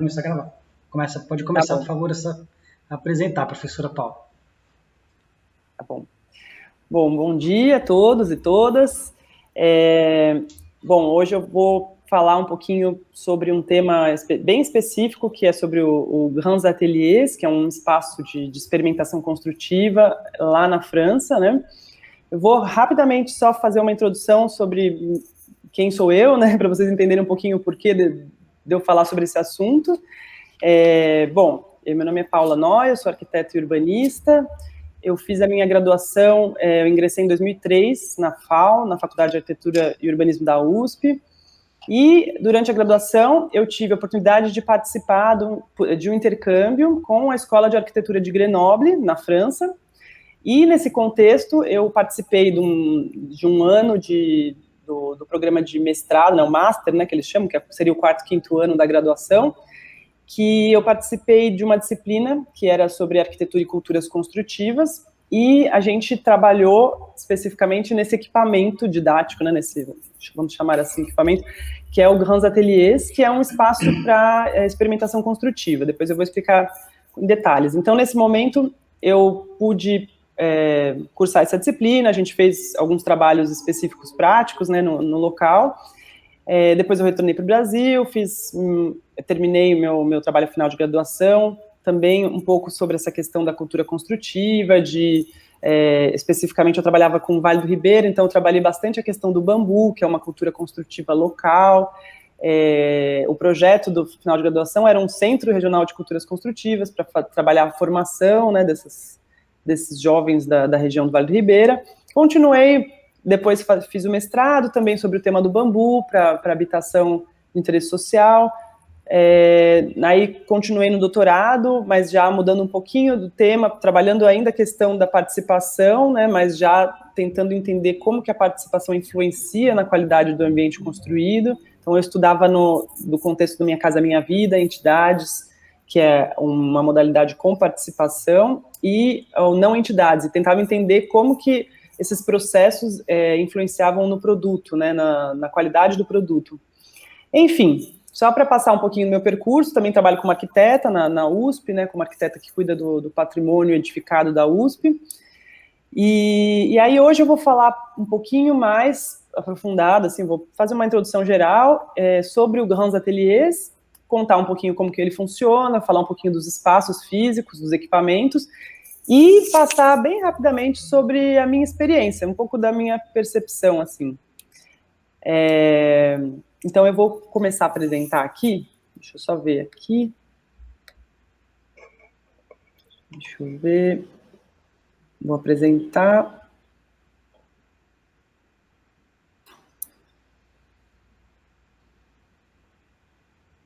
começar a gravar. Pode Tá começar, bom, por favor, a apresentar, professora Paula. tá bom. Bom dia a todos e todas. Bom, hoje eu vou falar um pouquinho sobre um tema bem específico, que é sobre o Grands Ateliers, que é um espaço de experimentação construtiva lá na França, né? Eu vou rapidamente só fazer uma introdução sobre quem sou eu, né, para vocês entenderem um pouquinho o porquê de eu falar sobre esse assunto. Meu nome é Paula Noia, eu sou arquiteta e urbanista. Eu fiz a minha graduação, eu ingressei em 2003 na FAU, na Faculdade de Arquitetura e Urbanismo da USP, e durante a graduação eu tive a oportunidade de participar de um intercâmbio com a Escola de Arquitetura de Grenoble, na França, e nesse contexto eu participei de um ano do programa de mestrado, né, o master, né, que eles chamam, que seria o quarto, quinto ano da graduação, que eu participei de uma disciplina que era sobre arquitetura e culturas construtivas, e a gente trabalhou especificamente nesse equipamento didático, né, vamos chamar assim, equipamento, que é o Grands Ateliers, que é um espaço para experimentação construtiva. Depois eu vou explicar em detalhes. Então, nesse momento, eu pude cursar essa disciplina, a gente fez alguns trabalhos específicos práticos, né, no local. Depois eu retornei para o Brasil, terminei meu trabalho final de graduação, também um pouco sobre essa questão da cultura construtiva, especificamente eu trabalhava com o Vale do Ribeira, então eu trabalhei bastante a questão do bambu, que é uma cultura construtiva local. O projeto do final de graduação era um centro regional de culturas construtivas para trabalhar a formação, né, desses jovens da região do Vale do Ribeira. Continuei. Depois fiz o mestrado também sobre o tema do bambu para habitação de interesse social. Aí continuei no doutorado, mas já mudando um pouquinho do tema, trabalhando ainda a questão da participação, né, mas já tentando entender como que a participação influencia na qualidade do ambiente construído. Então eu estudava no contexto do Minha Casa Minha Vida, entidades, que é uma modalidade com participação, e não entidades, e tentava entender como que esses processos influenciavam no produto, né, na qualidade do produto. Enfim, só para passar um pouquinho do meu percurso, também trabalho como arquiteta na USP, né, como arquiteta que cuida do patrimônio edificado da USP. E aí hoje eu vou falar um pouquinho mais aprofundado, assim, vou fazer uma introdução geral sobre o Grands Ateliers, contar um pouquinho como que ele funciona, falar um pouquinho dos espaços físicos, dos equipamentos, e passar bem rapidamente sobre a minha experiência, um pouco da minha percepção, assim. Então, eu vou começar a apresentar aqui. Deixa eu só ver aqui. Deixa eu ver. Vou apresentar.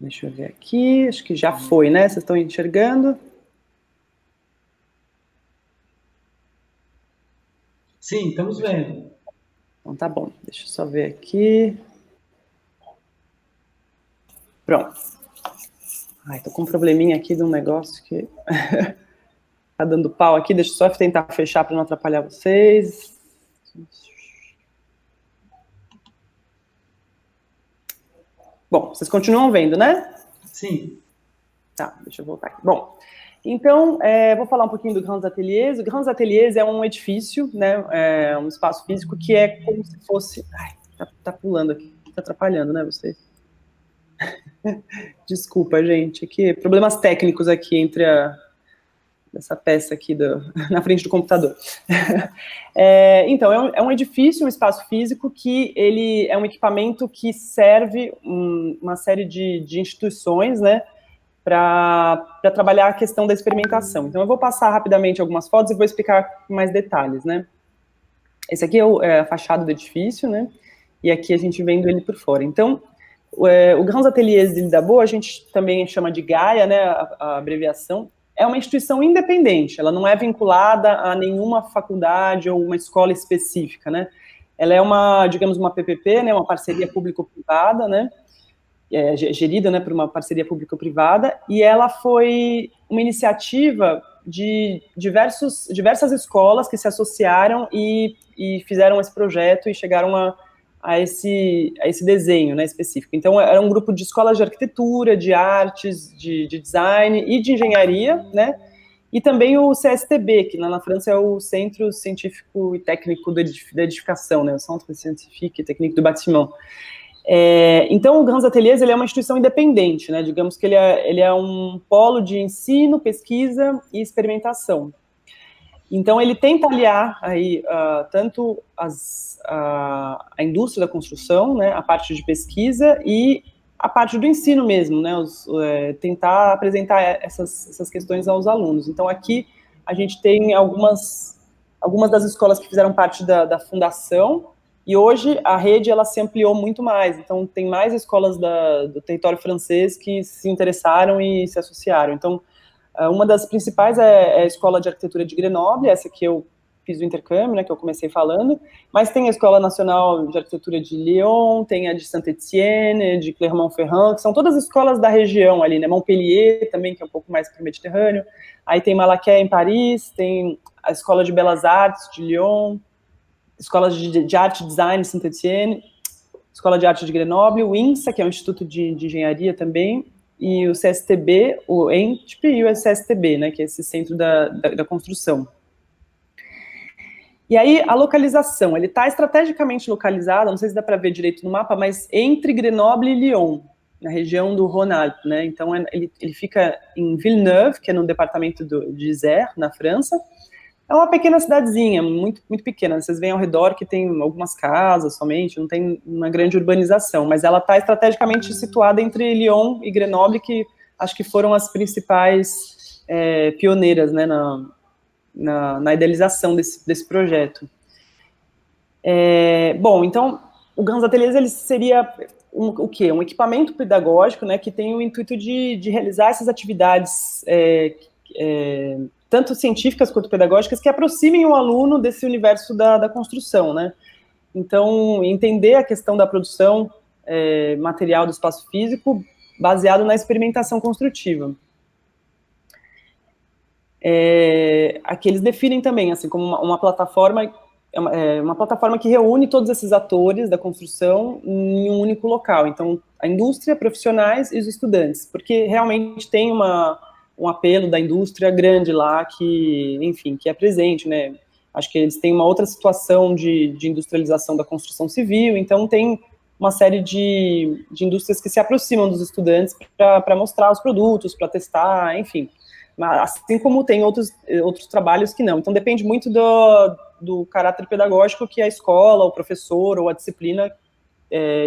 Deixa eu ver aqui. Acho que já foi, né? Vocês estão enxergando? Sim, estamos vendo. Então tá bom, deixa eu só ver aqui. Pronto. Ai, tô com um probleminha aqui de um negócio que tá dando pau aqui. Deixa eu só tentar fechar para não atrapalhar vocês. Bom, vocês continuam vendo, né? Sim. Tá, deixa eu voltar aqui. Bom, então, vou falar um pouquinho do Grands Ateliers. O Grands Ateliers é um edifício, né, um espaço físico que é como se fosse... Ai, tá pulando aqui, tá atrapalhando, né, vocês? Desculpa, gente, aqui, problemas técnicos aqui entre essa peça aqui na frente do computador. Então, é um edifício, um espaço físico que ele é um equipamento que serve uma série de instituições, né, para trabalhar a questão da experimentação. Então, eu vou passar rapidamente algumas fotos e vou explicar com mais detalhes, né. Esse aqui é a fachada do edifício, né, e aqui a gente vendo ele por fora. Então, o Grands Ateliers de Lisboa, a gente também chama de Gaia, né, a abreviação, é uma instituição independente, ela não é vinculada a nenhuma faculdade ou uma escola específica, né, ela é digamos, uma PPP, né, uma parceria público-privada, né, gerida, né, por uma parceria público-privada, e ela foi uma iniciativa de diversas escolas que se associaram e fizeram esse projeto e chegaram a esse desenho, né, específico. Então, era um grupo de escolas de arquitetura, de artes, de design e de engenharia, né, e também o CSTB, que lá na França é o Centro Científico e Técnico da Edificação, né, o Centre Scientifique et Technique du Bâtiment. Então, o Grands Ateliers, ele é uma instituição independente, né, digamos que ele é um polo de ensino, pesquisa e experimentação. Então, ele tenta aliar aí, tanto a indústria da construção, né, a parte de pesquisa e a parte do ensino mesmo, né, tentar apresentar essas questões aos alunos. Então, aqui a gente tem algumas das escolas que fizeram parte da fundação, e hoje a rede ela se ampliou muito mais. Então, tem mais escolas do território francês que se interessaram e se associaram. Então, uma das principais é a Escola de Arquitetura de Grenoble, essa que eu fiz o intercâmbio, né, que eu comecei falando, mas tem a Escola Nacional de Arquitetura de Lyon, tem a de Saint-Étienne, de Clermont-Ferrand, que são todas escolas da região ali, né, Montpellier também, que é um pouco mais para o Mediterrâneo, aí tem Malaquais em Paris, tem a Escola de Belas Artes de Lyon, Escola de Arte e Design de Saint-Étienne, Escola de Arte de Grenoble, o INSA, que é um instituto de engenharia também, e o CSTB, o ENTP e o CSTB, né, que é esse centro da construção. E aí, a localização, ele está estrategicamente localizado, não sei se dá para ver direito no mapa, mas entre Grenoble e Lyon, na região do Rhône-Alpes, né, então ele fica em Villeneuve, que é no departamento de Isère, na França. É uma pequena cidadezinha, muito, muito pequena. Vocês veem ao redor que tem algumas casas somente, não tem uma grande urbanização, mas ela está estrategicamente situada entre Lyon e Grenoble, que acho que foram as principais pioneiras, né, na idealização desse projeto. Bom, então, o Grands Ateliers ele seria o quê? Um equipamento pedagógico, né, que tem o intuito de realizar essas atividades tanto científicas quanto pedagógicas, que aproximem o aluno desse universo da construção, né? Então, entender a questão da produção material do espaço físico baseado na experimentação construtiva. Aqui eles definem também, assim, como uma plataforma, uma plataforma que reúne todos esses atores da construção em um único local. Então, a indústria, profissionais e os estudantes, porque realmente tem um apelo da indústria grande lá, que, enfim, que é presente, né? Acho que eles têm uma outra situação de industrialização da construção civil, então tem uma série de indústrias que se aproximam dos estudantes para mostrar os produtos, para testar, enfim. Assim como tem outros trabalhos que não. Então depende muito do caráter pedagógico que a escola, o professor ou a disciplina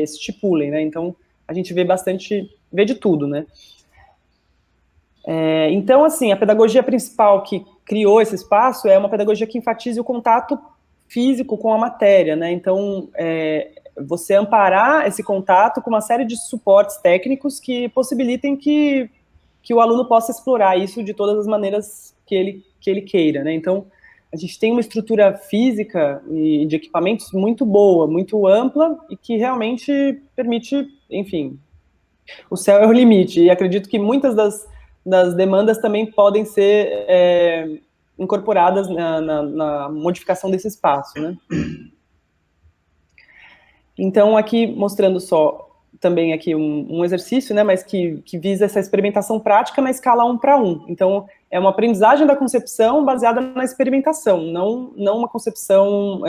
estipulem, né? Então a gente vê de tudo, né? Então, assim, a pedagogia principal que criou esse espaço é uma pedagogia que enfatize o contato físico com a matéria, né? Então, você amparar esse contato com uma série de suportes técnicos que possibilitem que o aluno possa explorar isso de todas as maneiras que ele queira, né? Então, a gente tem uma estrutura física e de equipamentos muito boa, muito ampla e que realmente permite, enfim, o céu é o limite. E acredito que muitas das demandas também podem ser incorporadas na modificação desse espaço, né? Então, aqui mostrando só também aqui um exercício, né, mas que visa essa experimentação prática na escala 1 para 1. Então, é uma aprendizagem da concepção baseada na experimentação, não uma concepção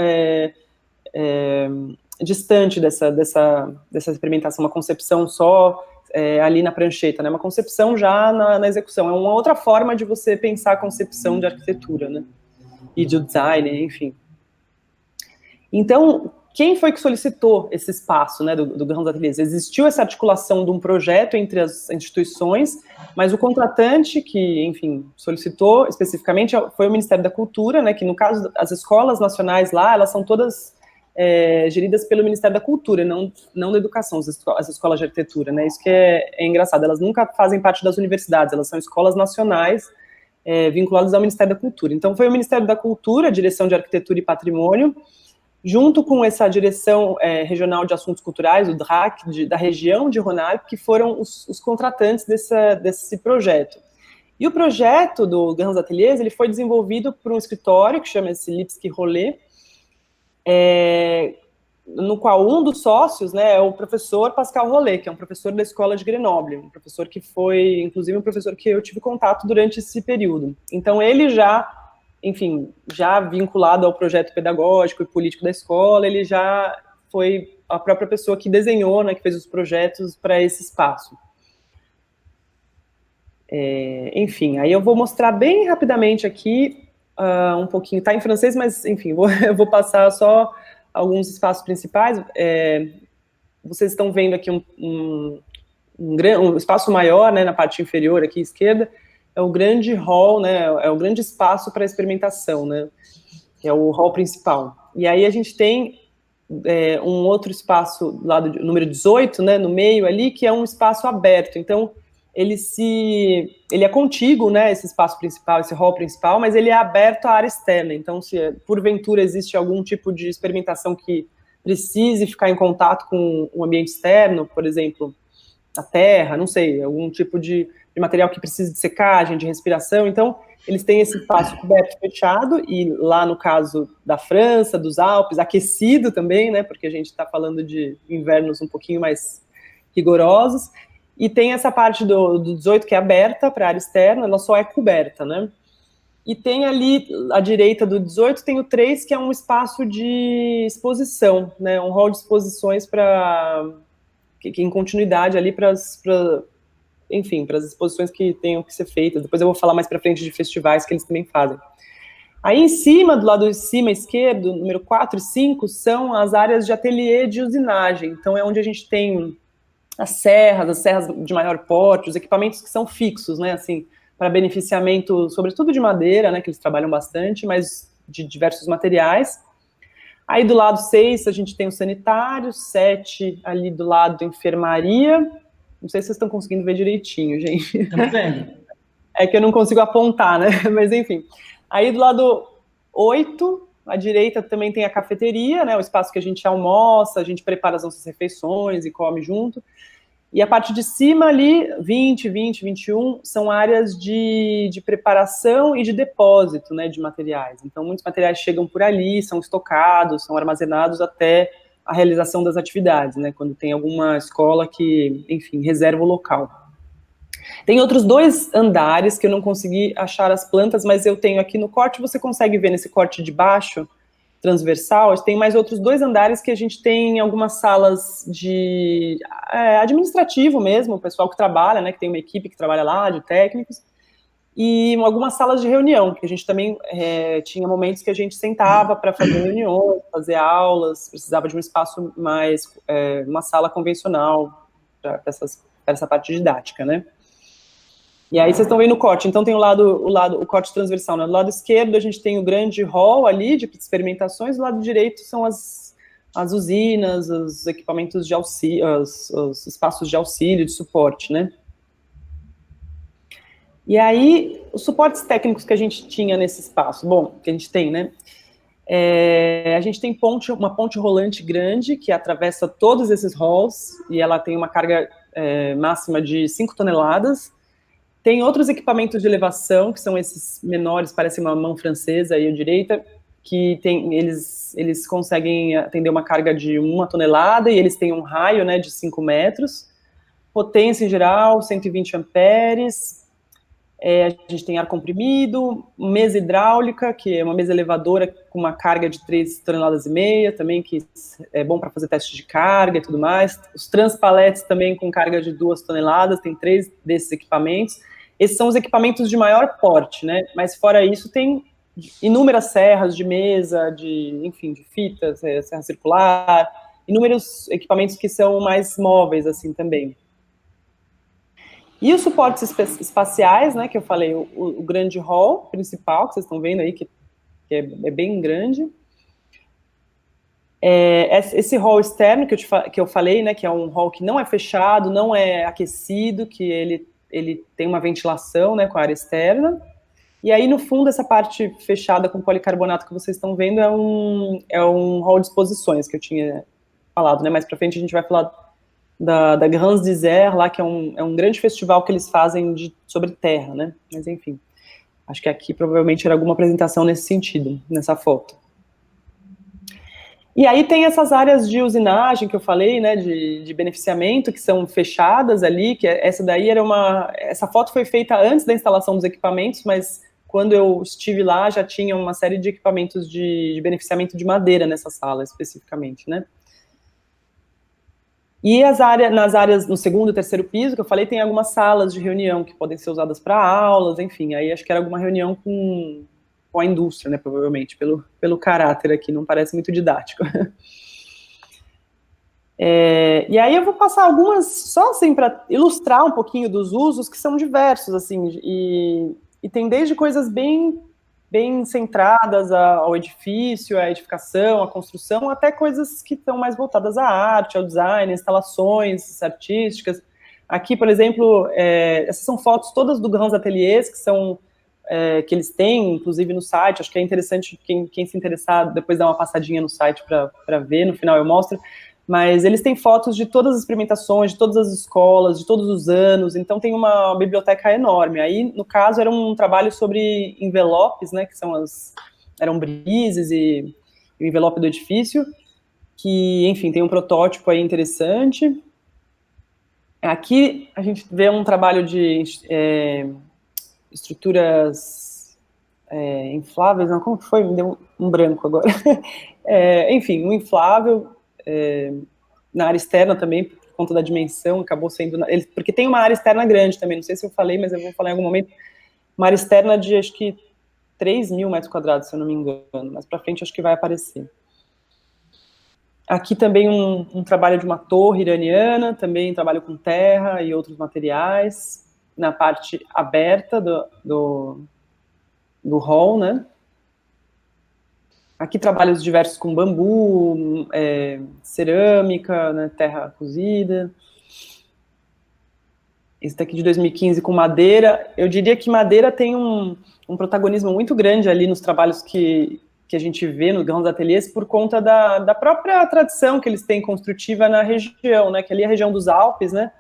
distante dessa experimentação, uma concepção só ali na prancheta, né? Uma concepção já na execução. É uma outra forma de você pensar a concepção de arquitetura, né? E de design, enfim. Então, quem foi que solicitou esse espaço, né, do Grands Ateliers? Existiu essa articulação de um projeto entre as instituições, mas o contratante que, enfim, solicitou especificamente foi o Ministério da Cultura, né, que no caso, as escolas nacionais lá, elas são todas geridas pelo Ministério da Cultura, não da Educação, as escolas de arquitetura, né, isso que é engraçado, elas nunca fazem parte das universidades, elas são escolas nacionais vinculadas ao Ministério da Cultura. Então, foi o Ministério da Cultura, Direção de Arquitetura e Patrimônio, junto com essa Direção Regional de Assuntos Culturais, o DRAC, da região de Rhône-Alpes, que foram os contratantes desse projeto. E o projeto do Grands Ateliers, ele foi desenvolvido por um escritório que chama-se Lipsky Rollet, no qual um dos sócios, né, é o professor Pascal Rollet, que é um professor da Escola de Grenoble, um professor que foi, inclusive, um professor que eu tive contato durante esse período. Então, ele já, enfim, já vinculado ao projeto pedagógico e político da escola, ele já foi a própria pessoa que desenhou, né, que fez os projetos para esse espaço. Enfim, aí eu vou mostrar bem rapidamente aqui, um pouquinho, tá em francês, mas, enfim, eu vou passar só alguns espaços principais. Vocês estão vendo aqui um espaço maior, né, na parte inferior aqui à esquerda, é o grande hall, né, é o grande espaço para experimentação, né, que é o hall principal. E aí a gente tem um outro espaço do lado número 18, né, no meio ali, que é um espaço aberto. Então, ele é contíguo, né, esse espaço principal, esse hall principal, mas ele é aberto à área externa. Então, se porventura existe algum tipo de experimentação que precise ficar em contato com o ambiente externo, por exemplo, a terra, não sei, algum tipo de material que precise de secagem, de respiração, então eles têm esse espaço coberto, fechado, e lá no caso da França, dos Alpes, aquecido também, né, porque a gente está falando de invernos um pouquinho mais rigorosos, e tem essa parte do 18 que é aberta para a área externa, ela só é coberta, né. E tem ali, à direita do 18, tem o 3, que é um espaço de exposição, né, um hall de exposições que em continuidade ali para as exposições que tenham que ser feitas. Depois eu vou falar mais para frente de festivais que eles também fazem. Aí em cima, do lado de cima esquerdo, número 4 e 5, são as áreas de ateliê de usinagem. Então é onde a gente tem as serras de maior porte, os equipamentos que são fixos, né, assim, para beneficiamento, sobretudo de madeira, né, que eles trabalham bastante, mas de diversos materiais. Aí do lado 6 a gente tem o sanitário, 7 ali do lado enfermaria. Não sei se vocês estão conseguindo ver direitinho, gente. Estamos vendo. É que eu não consigo apontar, né? Mas enfim. Aí do lado 8, à direita também tem a cafeteria, né? O espaço que a gente almoça, a gente prepara as nossas refeições e come junto. E a parte de cima ali, 20, 21, são áreas de preparação e de depósito, né, de materiais. Então, muitos materiais chegam por ali, são estocados, são armazenados até a realização das atividades, né, quando tem alguma escola que, enfim, reserva o local. Tem outros 2 andares que eu não consegui achar as plantas, mas eu tenho aqui no corte, você consegue ver nesse corte de baixo, transversal, tem mais outros 2 andares que a gente tem algumas salas de administrativo mesmo, o pessoal que trabalha, né, que tem uma equipe que trabalha lá, de técnicos, e algumas salas de reunião, que a gente também tinha momentos que a gente sentava para fazer reuniões, fazer aulas, precisava de um espaço mais, uma sala convencional para essa parte didática, né. E aí vocês estão vendo o corte, então tem o corte transversal, né? Do lado esquerdo a gente tem o grande hall ali de experimentações, do lado direito são as usinas, os equipamentos de auxílio, os espaços de auxílio, de suporte, né? E aí, os suportes técnicos que a gente tinha nesse espaço, bom, que a gente tem, né? A gente tem uma ponte rolante grande que atravessa todos esses halls e ela tem uma carga máxima de 5 toneladas. Tem outros equipamentos de elevação, que são esses menores, parecem uma mão francesa aí à direita, que eles conseguem atender uma carga de 1 tonelada e eles têm um raio, né, de 5 metros. Potência em geral, 120 amperes. A gente tem ar comprimido, mesa hidráulica, que é uma mesa elevadora com uma carga de 3,5 toneladas, também, que é bom para fazer teste de carga e tudo mais. Os transpaletes também com carga de 2 toneladas, tem 3 desses equipamentos. Esses são os equipamentos de maior porte, né? Mas fora isso tem inúmeras serras de mesa, enfim, de fita, serra circular, inúmeros equipamentos que são mais móveis, assim, também. E os suportes espaciais, né, que eu falei, o grande hall principal, que vocês estão vendo aí, que é bem grande. Esse hall externo que eu falei, né, que é um hall que não é fechado, não é aquecido, que ele tem uma ventilação, né, com a área externa. E aí, no fundo, essa parte fechada com policarbonato que vocês estão vendo é um hall de exposições que eu tinha falado, né, mais pra frente a gente vai falar da Grands Desert, lá, que é um grande festival que eles fazem sobre terra, né, mas enfim, acho que aqui provavelmente era alguma apresentação nesse sentido, nessa foto. E aí tem essas áreas de usinagem que eu falei, né, de beneficiamento, que são fechadas ali, que essa daí era essa foto foi feita antes da instalação dos equipamentos, mas quando eu estive lá já tinha uma série de equipamentos de beneficiamento de madeira nessa sala especificamente, né. E nas áreas, no segundo e terceiro piso, que eu falei, tem algumas salas de reunião que podem ser usadas para aulas, enfim, aí acho que era alguma reunião com a indústria, né, provavelmente, pelo caráter aqui, não parece muito didático. E aí eu vou passar algumas, só assim, para ilustrar um pouquinho dos usos, que são diversos, assim, e tem desde coisas bem centradas ao edifício, à edificação, à construção, até coisas que estão mais voltadas à arte, ao design, instalações artísticas. Aqui, por exemplo, essas são fotos todas do Grands Ateliers, que eles têm, inclusive, no site. Acho que é interessante, quem se interessar, depois dar uma passadinha no site para ver, no final eu mostro. Mas eles têm fotos de todas as experimentações, de todas as escolas, de todos os anos, então tem uma biblioteca enorme. Aí, no caso, era um trabalho sobre envelopes, né, que eram brises e o envelope do edifício, que, enfim, tem um protótipo aí interessante. Aqui a gente vê um trabalho de estruturas infláveis, não, como que foi? Me deu um branco agora. Enfim, um inflável, na área externa também, por conta da dimensão, acabou sendo... Porque tem uma área externa grande também, não sei se eu falei, mas eu vou falar em algum momento. Uma área externa de, acho que, 3.000 metros quadrados, se eu não me engano. Mais para frente, acho que vai aparecer. Aqui também um trabalho de uma torre iraniana, também trabalho com terra e outros materiais, na parte aberta do hall, né? Aqui trabalhos diversos com bambu, cerâmica, né, terra cozida. Esse daqui de 2015 com madeira. Eu diria que madeira tem um protagonismo muito grande ali nos trabalhos que a gente vê nos Grands Ateliers por conta da própria tradição que eles têm construtiva na região, né, que ali é a região dos Alpes, né.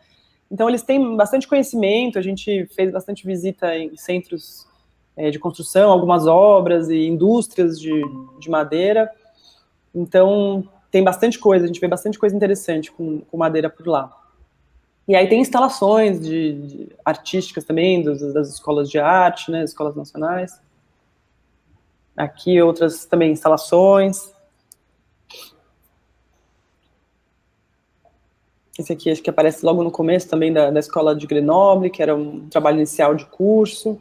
Então eles têm bastante conhecimento, a gente fez bastante visita em centros de construção, algumas obras e indústrias de madeira. Então, tem bastante coisa, a gente vê bastante coisa interessante com madeira por lá. E aí tem instalações de artísticas também, das escolas de arte, né, escolas nacionais. Aqui outras também instalações. Esse aqui acho que aparece logo no começo também da escola de Grenoble, que era um trabalho inicial de curso.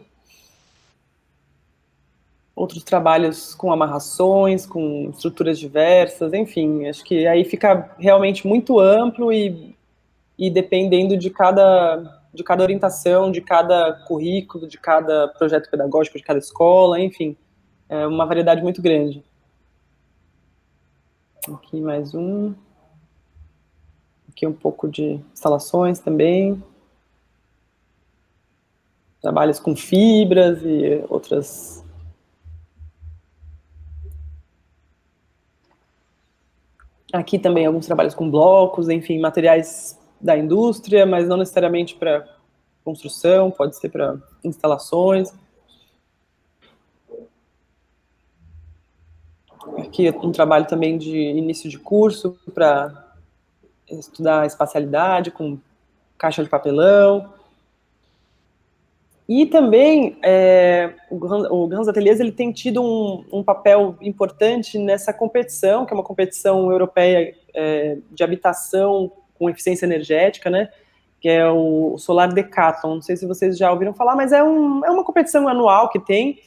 Outros trabalhos com amarrações, com estruturas diversas, enfim, acho que aí fica realmente muito amplo e dependendo de cada orientação, de cada currículo, de cada projeto pedagógico, de cada escola, enfim, é uma variedade muito grande. Aqui mais um. Aqui um pouco de instalações também. Trabalhos com fibras e outras... Aqui também alguns trabalhos com blocos, enfim, materiais da indústria, mas não necessariamente para construção, pode ser para instalações. Aqui um trabalho também de início de curso para estudar espacialidade com caixa de papelão. E também o Grands Ateliers ele tem tido um papel importante nessa competição, que é uma competição europeia de habitação com eficiência energética, né? Que é o Solar Decathlon. Não sei se vocês já ouviram falar, mas é uma competição anual que tem,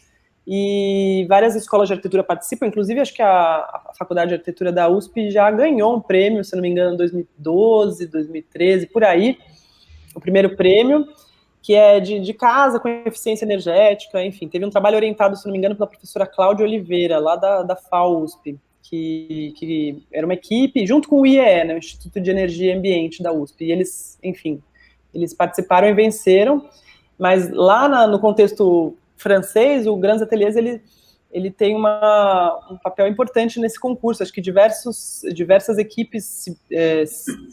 e várias escolas de arquitetura participam, inclusive acho que a Faculdade de Arquitetura da USP já ganhou um prêmio, se não me engano, em 2012, 2013, por aí, o primeiro prêmio, que é de casa com eficiência energética, enfim, teve um trabalho orientado, se não me engano, pela professora Cláudia Oliveira, lá da FAUSP, que era uma equipe, junto com o IEE, né, o Instituto de Energia e Ambiente da USP, e eles, enfim, eles participaram e venceram, mas lá no contexto francês, o Grands Ateliers, ele tem um papel importante nesse concurso. Acho que diversas equipes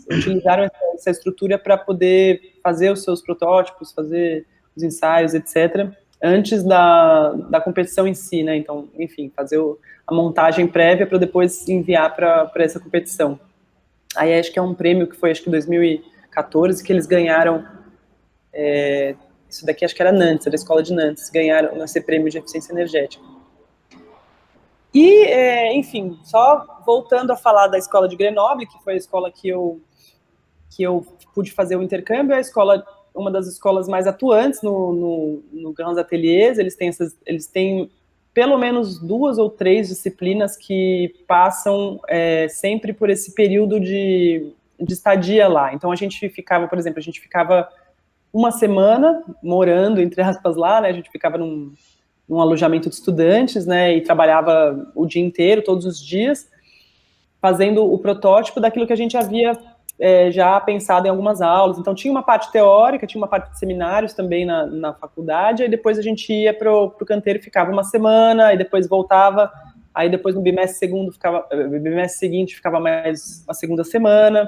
utilizaram essa estrutura para poder fazer os seus protótipos, fazer os ensaios, etc. antes da competição em si, né? Então, enfim, fazer a montagem prévia para depois enviar para essa competição. Aí acho que é um prêmio que foi, acho que 2014, que eles ganharam, isso daqui acho que era Nantes, era a escola de Nantes, ganharam esse prêmio de eficiência energética. E, enfim, só voltando a falar da escola de Grenoble, que foi a escola que eu pude fazer o intercâmbio, é a escola, uma das escolas mais atuantes no Grands Ateliers. Eles têm pelo menos 2 ou 3 disciplinas que passam sempre por esse período de estadia lá. Então a gente ficava, por exemplo, uma semana morando, entre aspas, lá, né? A gente ficava num alojamento de estudantes, né? E trabalhava o dia inteiro, todos os dias, fazendo o protótipo daquilo que a gente havia já pensado em algumas aulas. Então tinha uma parte teórica, tinha uma parte de seminários também na faculdade, aí depois a gente ia pro canteiro e ficava uma semana, e depois voltava, aí depois no bimestre seguinte ficava mais uma segunda semana.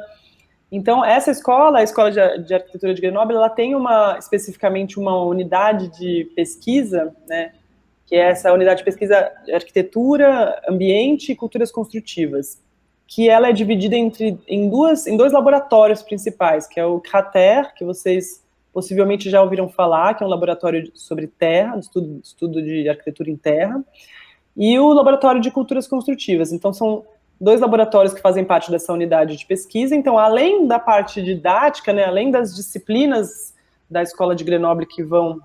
Então essa escola, a Escola de Arquitetura de Grenoble, ela tem especificamente uma unidade de pesquisa, né, que é essa unidade de pesquisa de arquitetura, ambiente e culturas construtivas, que ela é dividida em dois laboratórios principais, que é o CRATER, que vocês possivelmente já ouviram falar, que é um laboratório sobre terra, estudo de arquitetura em terra, e o laboratório de culturas construtivas. Então, são 2 laboratórios que fazem parte dessa unidade de pesquisa. Então, além da parte didática, né, além das disciplinas da Escola de Grenoble que vão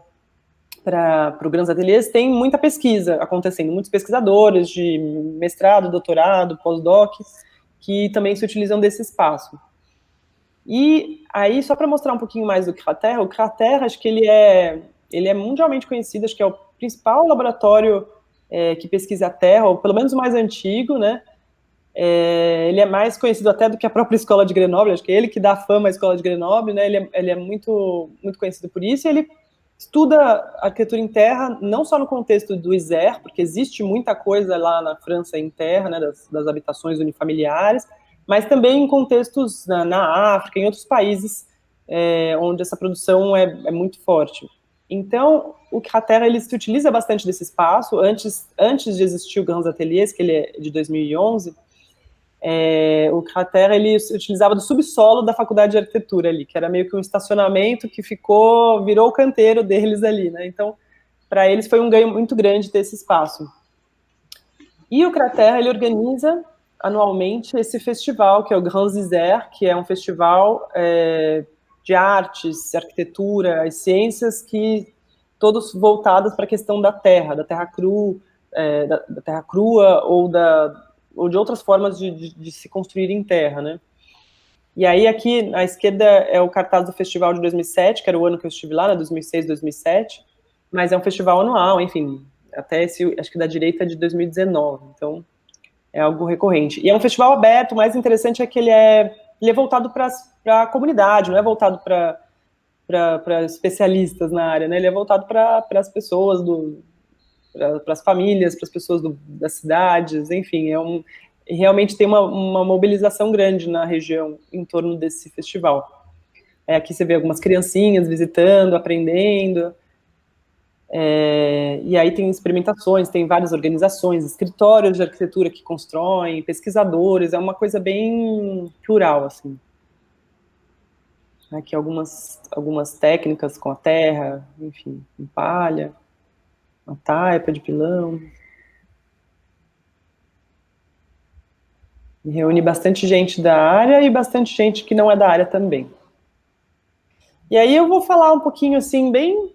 para o Grands Ateliers, tem muita pesquisa acontecendo, muitos pesquisadores de mestrado, doutorado, pós-doc, que também se utilizam desse espaço. E aí, só para mostrar um pouquinho mais do CRATER, o CRATER, acho que ele é mundialmente conhecido, acho que é o principal laboratório que pesquisa a Terra, ou pelo menos o mais antigo, né? Ele é mais conhecido até do que a própria Escola de Grenoble, acho que é ele que dá fama à Escola de Grenoble, né? Ele é muito, muito conhecido por isso, e ele estuda arquitetura em terra, não só no contexto do Isère, porque existe muita coisa lá na França em terra, né, das habitações unifamiliares, mas também em contextos na África, em outros países onde essa produção é muito forte. Então, o CRATER, ele se utiliza bastante desse espaço. Antes de existir o Grands Ateliers, que ele é de 2011, o CRATER, ele se utilizava do subsolo da faculdade de arquitetura ali, que era meio que um estacionamento que virou o canteiro deles ali, né? Então, para eles foi um ganho muito grande ter esse espaço. E o CRATER, ele organiza anualmente esse festival, que é o Grands Isère, que é um festival de artes, arquitetura, as ciências, que todos voltados para a questão da terra crua, da terra crua ou de outras formas de se construir em terra, né? E aí aqui à esquerda é o cartaz do festival de 2007, que era o ano que eu estive lá, né, 2006, 2007, mas é um festival anual, enfim, até esse, acho que da direita é de 2019, então é algo recorrente. E é um festival aberto, o mais interessante é que ele é voltado para a comunidade, não é voltado para especialistas na área, né? Ele é voltado para as pessoas, para as famílias, para as pessoas das cidades, enfim, realmente tem uma mobilização grande na região em torno desse festival. Aqui você vê algumas criancinhas visitando, aprendendo, e aí tem experimentações, tem várias organizações, escritórios de arquitetura que constroem, pesquisadores, é uma coisa bem plural, assim. Aqui algumas técnicas com a terra, enfim, com palha, uma taipa de pilão. Reúne bastante gente da área e bastante gente que não é da área também. E aí eu vou falar um pouquinho, assim, bem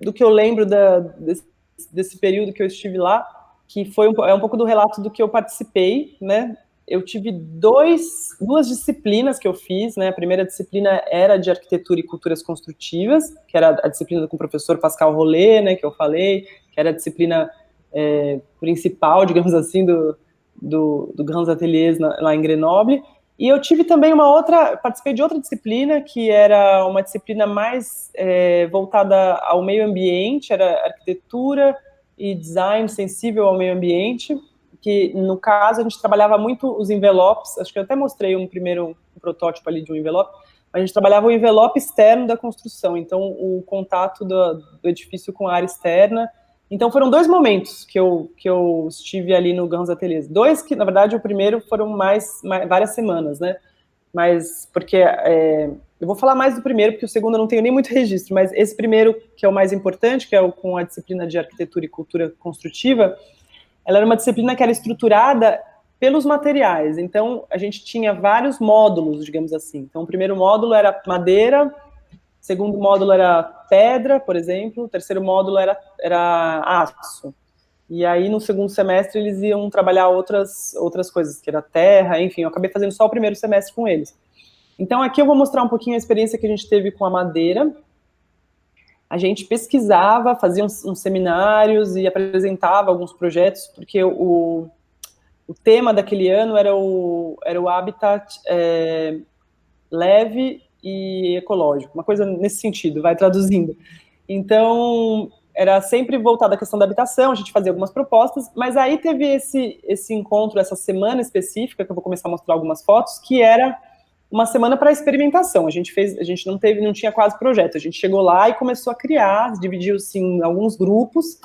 do que eu lembro desse período que eu estive lá, que foi um pouco do relato do que eu participei, né? Eu tive duas disciplinas que eu fiz, né? A primeira disciplina era de arquitetura e culturas construtivas, que era a disciplina com o professor Pascal Rollet, né, que eu falei, que era a disciplina principal, digamos assim, do Grands Ateliers lá em Grenoble. E eu tive também participei de outra disciplina, que era uma disciplina mais voltada ao meio ambiente, era arquitetura e design sensível ao meio ambiente, que no caso a gente trabalhava muito os envelopes, acho que eu até mostrei um protótipo ali de um envelope, a gente trabalhava o envelope externo da construção, então o contato do edifício com a área externa. Então foram 2 momentos que eu estive ali no Grands Ateliers. 2 que, na verdade, o primeiro foram várias semanas, né? Mas, porque eu vou falar mais do primeiro, porque o segundo eu não tenho nem muito registro, mas esse primeiro, que é o mais importante, que é com a disciplina de Arquitetura e Cultura Construtiva, ela era uma disciplina que era estruturada pelos materiais. Então, a gente tinha vários módulos, digamos assim. Então, o primeiro módulo era madeira, o segundo módulo era pedra, por exemplo, o terceiro módulo era aço. E aí, no segundo semestre, eles iam trabalhar outras coisas, que era terra, enfim, eu acabei fazendo só o primeiro semestre com eles. Então, aqui eu vou mostrar um pouquinho a experiência que a gente teve com a madeira. A gente pesquisava, fazia uns seminários e apresentava alguns projetos, porque o tema daquele ano era o habitat leve e ecológico, uma coisa nesse sentido, vai traduzindo. Então, era sempre voltado à questão da habitação, a gente fazia algumas propostas, mas aí teve esse encontro, essa semana específica, que eu vou começar a mostrar algumas fotos, que era uma semana para experimentação. A gente não tinha quase projeto, a gente chegou lá e começou a criar, dividiu-se em alguns grupos,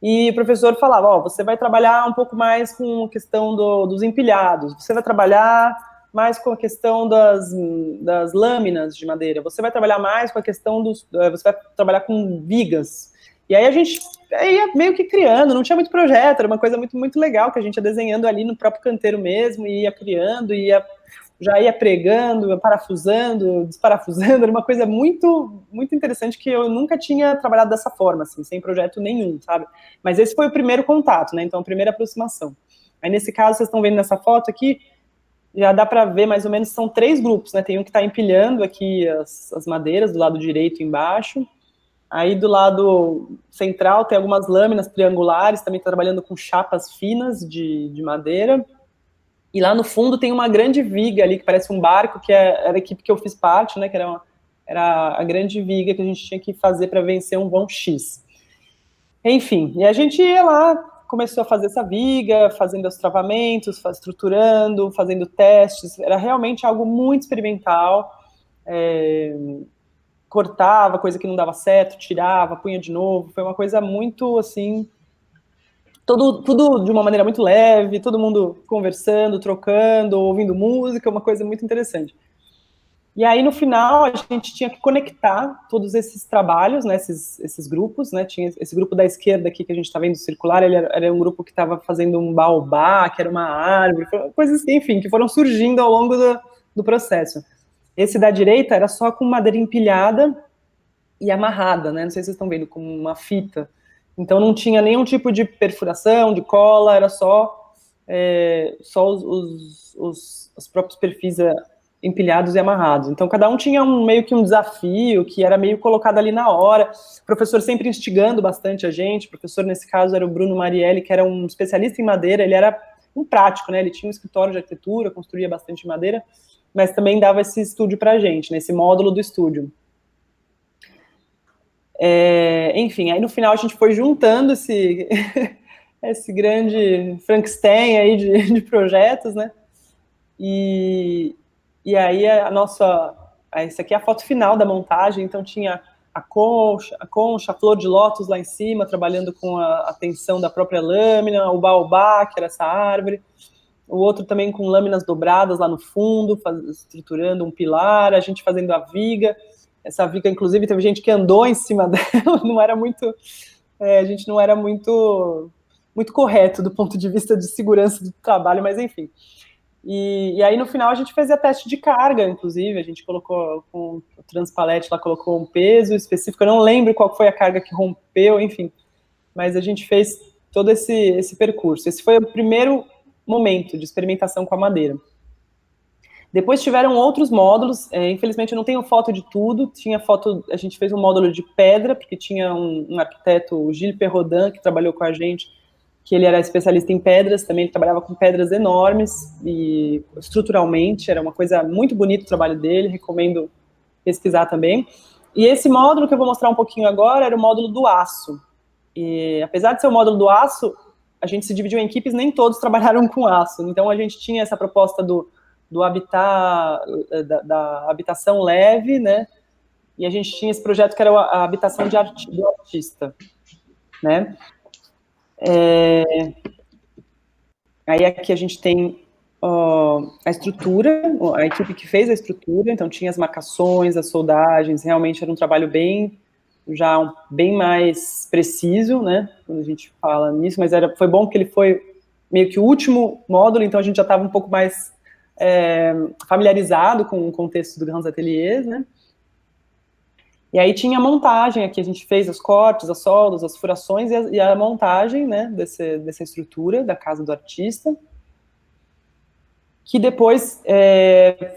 e o professor falava, você vai trabalhar um pouco mais com a questão dos empilhados, você vai trabalhar mais com a questão das lâminas de madeira, você vai trabalhar mais com a questão você vai trabalhar com vigas. E aí a gente ia meio que criando, não tinha muito projeto, era uma coisa muito, muito legal, que a gente ia desenhando ali no próprio canteiro mesmo, e ia criando, já ia pregando, parafusando, desparafusando, era uma coisa muito, muito interessante, que eu nunca tinha trabalhado dessa forma, assim, sem projeto nenhum, sabe? Mas esse foi o primeiro contato, né? Então, a primeira aproximação. Aí, nesse caso, vocês estão vendo nessa foto aqui, já dá para ver, mais ou menos, são 3 grupos, né? Tem um que está empilhando aqui as madeiras, do lado direito embaixo. Aí, do lado central, tem algumas lâminas triangulares, também tá trabalhando com chapas finas de madeira. E lá no fundo tem uma grande viga ali, que parece um barco, que era a equipe que eu fiz parte, né, que era a grande viga que a gente tinha que fazer para vencer um vão X. Enfim, e a gente ia lá, começou a fazer essa viga, fazendo os travamentos, estruturando, fazendo testes, era realmente algo muito experimental, cortava coisa que não dava certo, tirava, punha de novo, foi uma coisa muito, assim, tudo de uma maneira muito leve, todo mundo conversando, trocando, ouvindo música, uma coisa muito interessante. E aí, no final, a gente tinha que conectar todos esses trabalhos, né, esses grupos, né, tinha esse grupo da esquerda aqui que a gente está vendo circular, ele era um grupo que estava fazendo um baobá, que era uma árvore, coisas, enfim, que foram surgindo ao longo do processo. Esse da direita era só com madeira empilhada e amarrada, né, não sei se vocês estão vendo, com uma fita. Então não tinha nenhum tipo de perfuração, de cola, era só os próprios perfis empilhados e amarrados. Então cada um tinha meio que um desafio, que era meio colocado ali na hora. O professor sempre instigando bastante a gente. O professor, nesse caso, era o Bruno Marielli, que era um especialista em madeira. Ele era um prático, né? Ele tinha um escritório de arquitetura, construía bastante madeira, mas também dava esse estúdio pra gente, né? Esse módulo do estúdio. Enfim, aí no final a gente foi juntando esse grande Frankenstein aí de projetos, né? E aí essa aqui é a foto final da montagem, então tinha a concha, a flor de lótus lá em cima, trabalhando com a tensão da própria lâmina, o baobá, que era essa árvore, o outro também com lâminas dobradas lá no fundo, estruturando um pilar, a gente fazendo a viga. Essa viga, inclusive, teve gente que andou em cima dela, não era muito, a gente não era muito correto do ponto de vista de segurança do trabalho, mas enfim. E aí, no final, a gente fazia teste de carga, inclusive, a gente colocou, com o Transpalette lá, colocou um peso específico, eu não lembro qual foi a carga que rompeu, enfim, mas a gente fez todo esse percurso. Esse foi o primeiro momento de experimentação com a madeira. Depois tiveram outros módulos, infelizmente eu não tenho foto de tudo, a gente fez um módulo de pedra, porque tinha um arquiteto, o Gilles Perrodin, que trabalhou com a gente, que ele era especialista em pedras, também ele trabalhava com pedras enormes, e estruturalmente, era uma coisa muito bonita o trabalho dele, recomendo pesquisar também. E esse módulo que eu vou mostrar um pouquinho agora era o módulo do aço. E apesar de ser o módulo do aço, a gente se dividiu em equipes, nem todos trabalharam com aço, então a gente tinha essa proposta do do habitat, da habitação leve, né? E a gente tinha esse projeto que era a habitação do artista, né? Aí aqui a gente tem a estrutura, a equipe que fez a estrutura, então tinha as marcações, as soldagens, realmente era um trabalho bem mais preciso, né, quando a gente fala nisso, mas foi bom porque ele foi meio que o último módulo, então a gente já estava um pouco mais familiarizado com o contexto do Grands Ateliers, né. E aí tinha a montagem, aqui a gente fez os cortes, as soldas, as furações e a montagem, né, dessa estrutura da casa do artista, que depois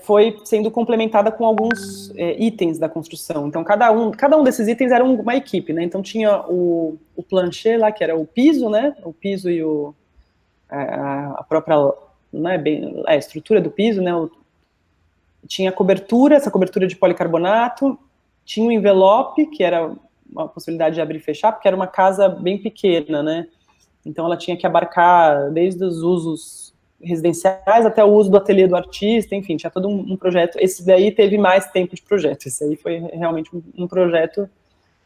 foi sendo complementada com alguns itens da construção. Então, cada um desses itens era uma equipe, né? Então, tinha o plancher lá, que era o piso, né? O piso e a própria, não é bem, a estrutura do piso, né? Tinha a cobertura, essa cobertura de policarbonato, tinha o envelope, que era uma possibilidade de abrir e fechar, porque era uma casa bem pequena, né? Então, ela tinha que abarcar desde os usos residenciais até o uso do ateliê do artista, enfim, tinha todo um projeto. Esse daí teve mais tempo de projeto, esse aí foi realmente um projeto,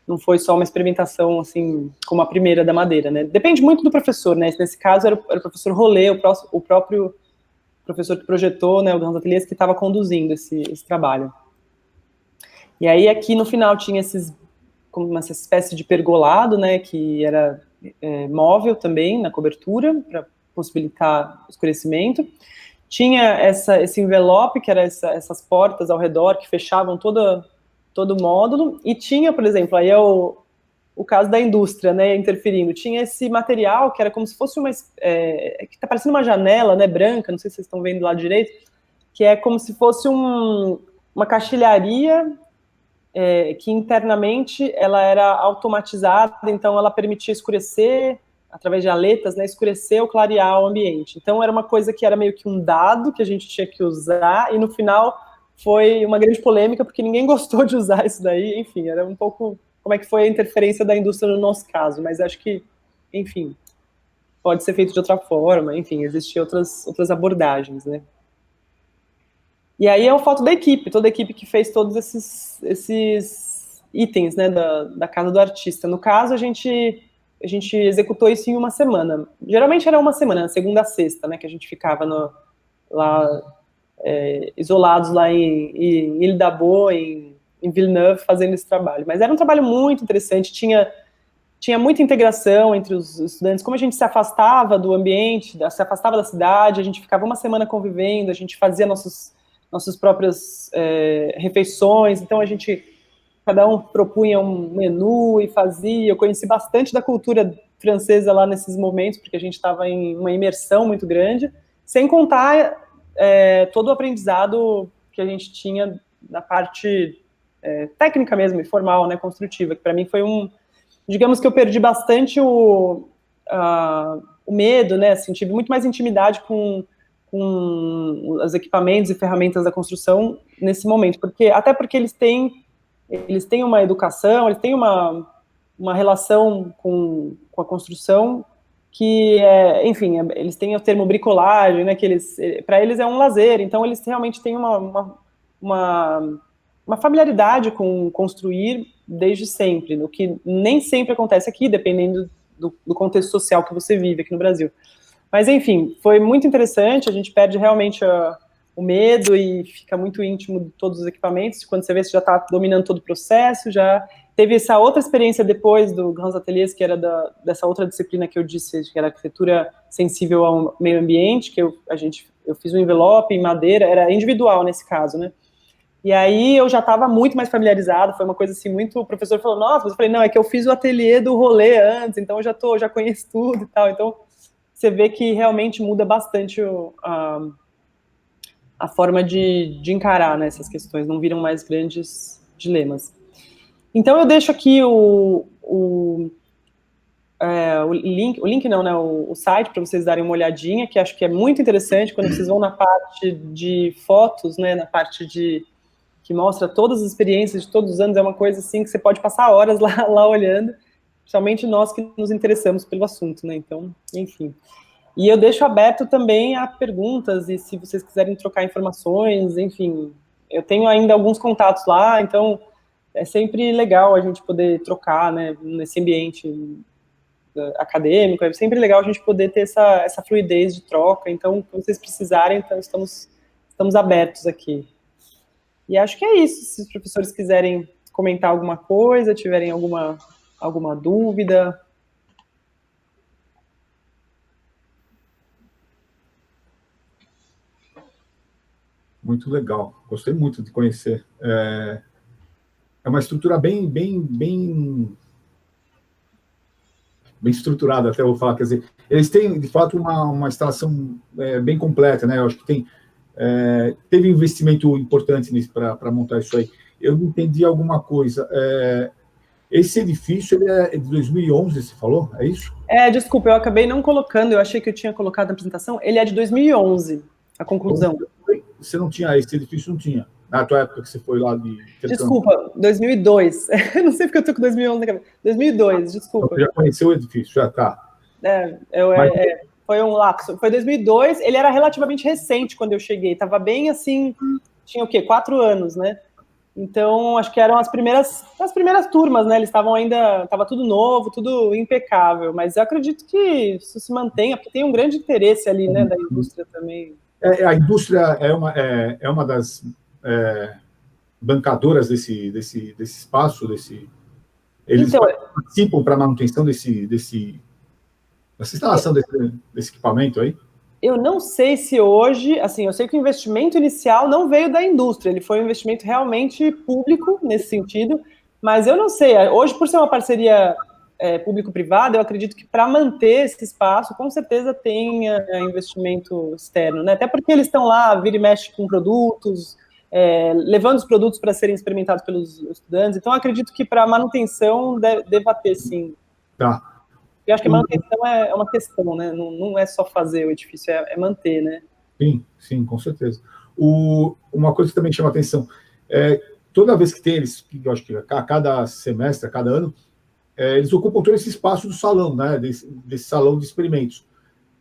não foi só uma experimentação, assim, como a primeira da madeira, né? Depende muito do professor, né? Nesse caso era o professor Rolê, o próprio professor que projetou, né, o Grands Ateliers, que estava conduzindo esse trabalho. E aí aqui no final tinha como essa espécie de pergolado, né, que era móvel também na cobertura, para possibilitar escurecimento. Tinha esse envelope, que era essas portas ao redor que fechavam todo o módulo, e tinha, por exemplo, aí é o caso da indústria, né, interferindo, tinha esse material que era como se fosse que tá parecendo uma janela, né, branca, não sei se vocês estão vendo lá direito, que é como se fosse uma caixilharia que internamente ela era automatizada, então ela permitia escurecer, através de aletas, né, escurecer ou clarear o ambiente. Então era uma coisa que era meio que um dado que a gente tinha que usar, e no final foi uma grande polêmica, porque ninguém gostou de usar isso daí, enfim, era um pouco como é que foi a interferência da indústria no nosso caso, mas acho que, enfim, pode ser feito de outra forma, enfim, existem outras abordagens, né. E aí é o foto da equipe, toda a equipe que fez todos esses itens, né, da casa do artista. No caso, a gente executou isso em uma semana. Geralmente era uma semana, segunda a sexta, né, que a gente ficava lá isolados lá em Ile d'Abo, em Villeneuve, fazendo esse trabalho. Mas era um trabalho muito interessante, tinha muita integração entre os estudantes, como a gente se afastava do ambiente, se afastava da cidade, a gente ficava uma semana convivendo, a gente fazia nossas próprias refeições, então cada um propunha um menu e fazia. Eu conheci bastante da cultura francesa lá nesses momentos, porque a gente estava em uma imersão muito grande, sem contar todo o aprendizado que a gente tinha na parte técnica mesmo, e formal, né, construtiva, que para mim foi digamos que eu perdi bastante o medo, né, assim, tive muito mais intimidade com os equipamentos e ferramentas da construção nesse momento, até porque eles têm uma educação, eles têm uma relação com a construção que enfim, eles têm o termo bricolagem, né, que para eles é um lazer, então eles realmente têm uma familiaridade com construir desde sempre, o que nem sempre acontece aqui, dependendo do contexto social que você vive aqui no Brasil. Mas, enfim, foi muito interessante, a gente perde realmente o medo e fica muito íntimo de todos os equipamentos, quando você vê, você já está dominando todo o processo, já teve essa outra experiência depois do Grands Ateliers, que era dessa outra disciplina que eu disse, que era arquitetura sensível ao meio ambiente, que eu fiz um envelope em madeira, era individual nesse caso, né? E aí eu já estava muito mais familiarizado, foi uma coisa assim, o professor falou, nossa, eu falei, não, é que eu fiz o ateliê do rolê antes, então eu já conheço tudo e tal, então você vê que realmente muda bastante a forma de encarar, né, essas questões, não viram mais grandes dilemas. Então eu deixo aqui o link não, né, o site para vocês darem uma olhadinha, que acho que é muito interessante quando vocês vão na parte de fotos, né, na parte que mostra todas as experiências de todos os anos, é uma coisa assim que você pode passar horas lá olhando, principalmente nós que nos interessamos pelo assunto, né, então, enfim. E eu deixo aberto também a perguntas, e se vocês quiserem trocar informações, enfim, eu tenho ainda alguns contatos lá, então é sempre legal a gente poder trocar, né, nesse ambiente acadêmico, é sempre legal a gente poder ter essa fluidez de troca, então, se vocês precisarem, então estamos abertos aqui. E acho que é isso, se os professores quiserem comentar alguma coisa, tiverem alguma dúvida. Muito legal, gostei muito de conhecer. É uma estrutura bem estruturada, até vou falar, quer dizer, eles têm, de fato, uma instalação bem completa, né? Eu acho que teve investimento importante nisso para montar isso aí. Eu não entendi alguma coisa. Esse edifício, ele é de 2011, você falou? É isso? Desculpa, eu acabei não colocando, eu achei que eu tinha colocado na apresentação, ele é de 2011, a conclusão. Você não tinha, esse edifício não tinha, na tua época que você foi lá de... Desculpa, 2002, não sei porque eu tô com 2011 na cabeça, 2002, desculpa. Então, você já conheceu o edifício, já tá. Foi um lapso, foi 2002, ele era relativamente recente quando eu cheguei, tava bem assim, tinha o quê, 4 anos, né? Então, acho que eram as primeiras turmas, né? Eles estavam ainda, estava tudo novo, tudo impecável, mas eu acredito que isso se mantenha, porque tem um grande interesse ali, né, da indústria também. A indústria é uma das bancadoras desse espaço, eles participam para a manutenção dessa instalação desse equipamento aí? Eu não sei se hoje, assim, eu sei que o investimento inicial não veio da indústria, ele foi um investimento realmente público nesse sentido, mas eu não sei, hoje por ser uma parceria público-privada, eu acredito que para manter esse espaço, com certeza tem investimento externo, né? Até porque eles estão lá, vira e mexe com produtos, levando os produtos para serem experimentados pelos estudantes, então eu acredito que para manutenção deva ter, sim. Tá. Eu acho que a manutenção é uma questão, né? Não é só fazer o edifício, é manter, né? Sim, com certeza. Uma coisa que também chama atenção, toda vez que tem eles, eu acho que a cada semestre, a cada ano, eles ocupam todo esse espaço do salão, né? Desse salão de experimentos.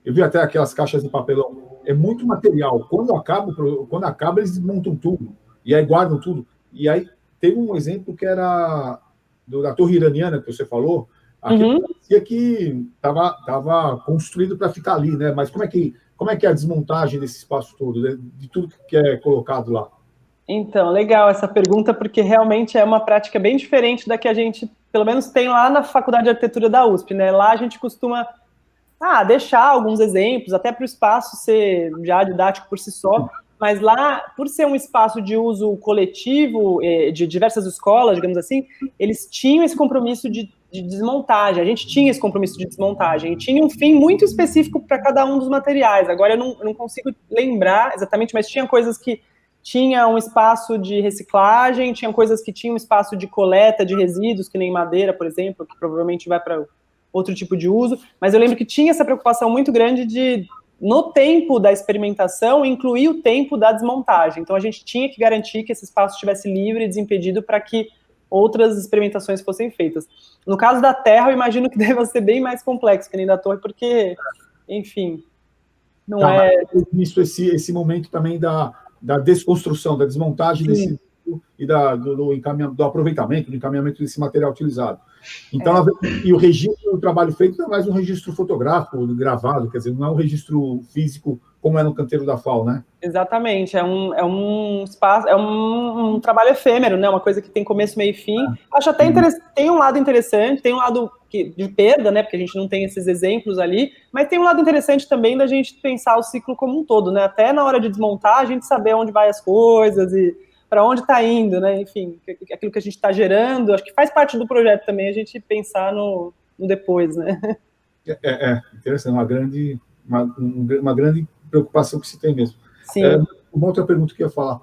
Eu vi até aquelas caixas de papelão. É muito material. Quando acaba, eles desmontam tudo. E aí guardam tudo. E aí teve um exemplo que era da Torre Iraniana, que você falou. Aquilo parecia que estava construído para ficar ali, né? Mas como é que é a desmontagem desse espaço todo, de tudo que é colocado lá? Então, legal essa pergunta, porque realmente é uma prática bem diferente da que a gente, pelo menos, tem lá na Faculdade de Arquitetura da USP, né? Lá a gente costuma deixar alguns exemplos, até para o espaço ser já didático por si só, mas lá, por ser um espaço de uso coletivo, de diversas escolas, digamos assim, eles tinham esse compromisso de desmontagem, a gente tinha esse compromisso de desmontagem, e tinha um fim muito específico para cada um dos materiais. Agora eu não consigo lembrar exatamente, mas tinha coisas que tinha um espaço de reciclagem, tinha coisas que tinham um espaço de coleta de resíduos, que nem madeira, por exemplo, que provavelmente vai para outro tipo de uso, mas eu lembro que tinha essa preocupação muito grande de, no tempo da experimentação, incluir o tempo da desmontagem. Então a gente tinha que garantir que esse espaço estivesse livre e desimpedido para que outras experimentações fossem feitas. No caso da Terra, eu imagino que deva ser bem mais complexo que nem da Torre, porque, enfim, não é... Isso, esse momento também da desconstrução, da desmontagem desse e do aproveitamento, do encaminhamento desse material utilizado. Então, e o registro do trabalho feito é mais um registro fotográfico, gravado, quer dizer, não é um registro físico como é no canteiro da FAU, né? Exatamente, é um espaço, é um trabalho efêmero, né? Uma coisa que tem começo, meio e fim. Acho até tem um lado interessante, tem um lado de perda, né? Porque a gente não tem esses exemplos ali, mas tem um lado interessante também da gente pensar o ciclo como um todo, né? Até na hora de desmontar, a gente saber onde vai as coisas e para onde está indo, né? Enfim, aquilo que a gente está gerando, acho que faz parte do projeto também a gente pensar no depois, né? Interessante, uma grande preocupação que se tem mesmo. Sim. Uma outra pergunta que eu ia falar.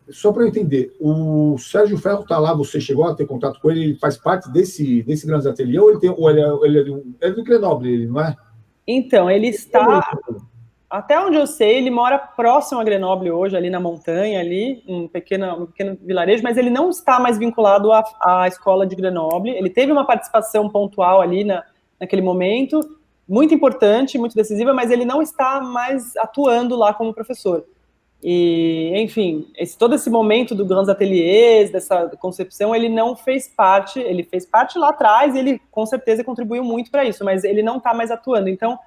Só para eu entender, o Sérgio Ferro está lá, você chegou a ter contato com ele, ele faz parte desse Grandes Ateliê, ou ele é do Grenoble, ele, não é? Então, ele está... Até onde eu sei, ele mora próximo a Grenoble hoje, ali na montanha, ali, um pequeno vilarejo, mas ele não está mais vinculado à escola de Grenoble. Ele teve uma participação pontual ali naquele momento, muito importante, muito decisiva, mas ele não está mais atuando lá como professor. E, enfim, todo esse momento do Grands Ateliers, dessa concepção, ele não fez parte, ele fez parte lá atrás, e ele com certeza contribuiu muito para isso, mas ele não está mais atuando. Então,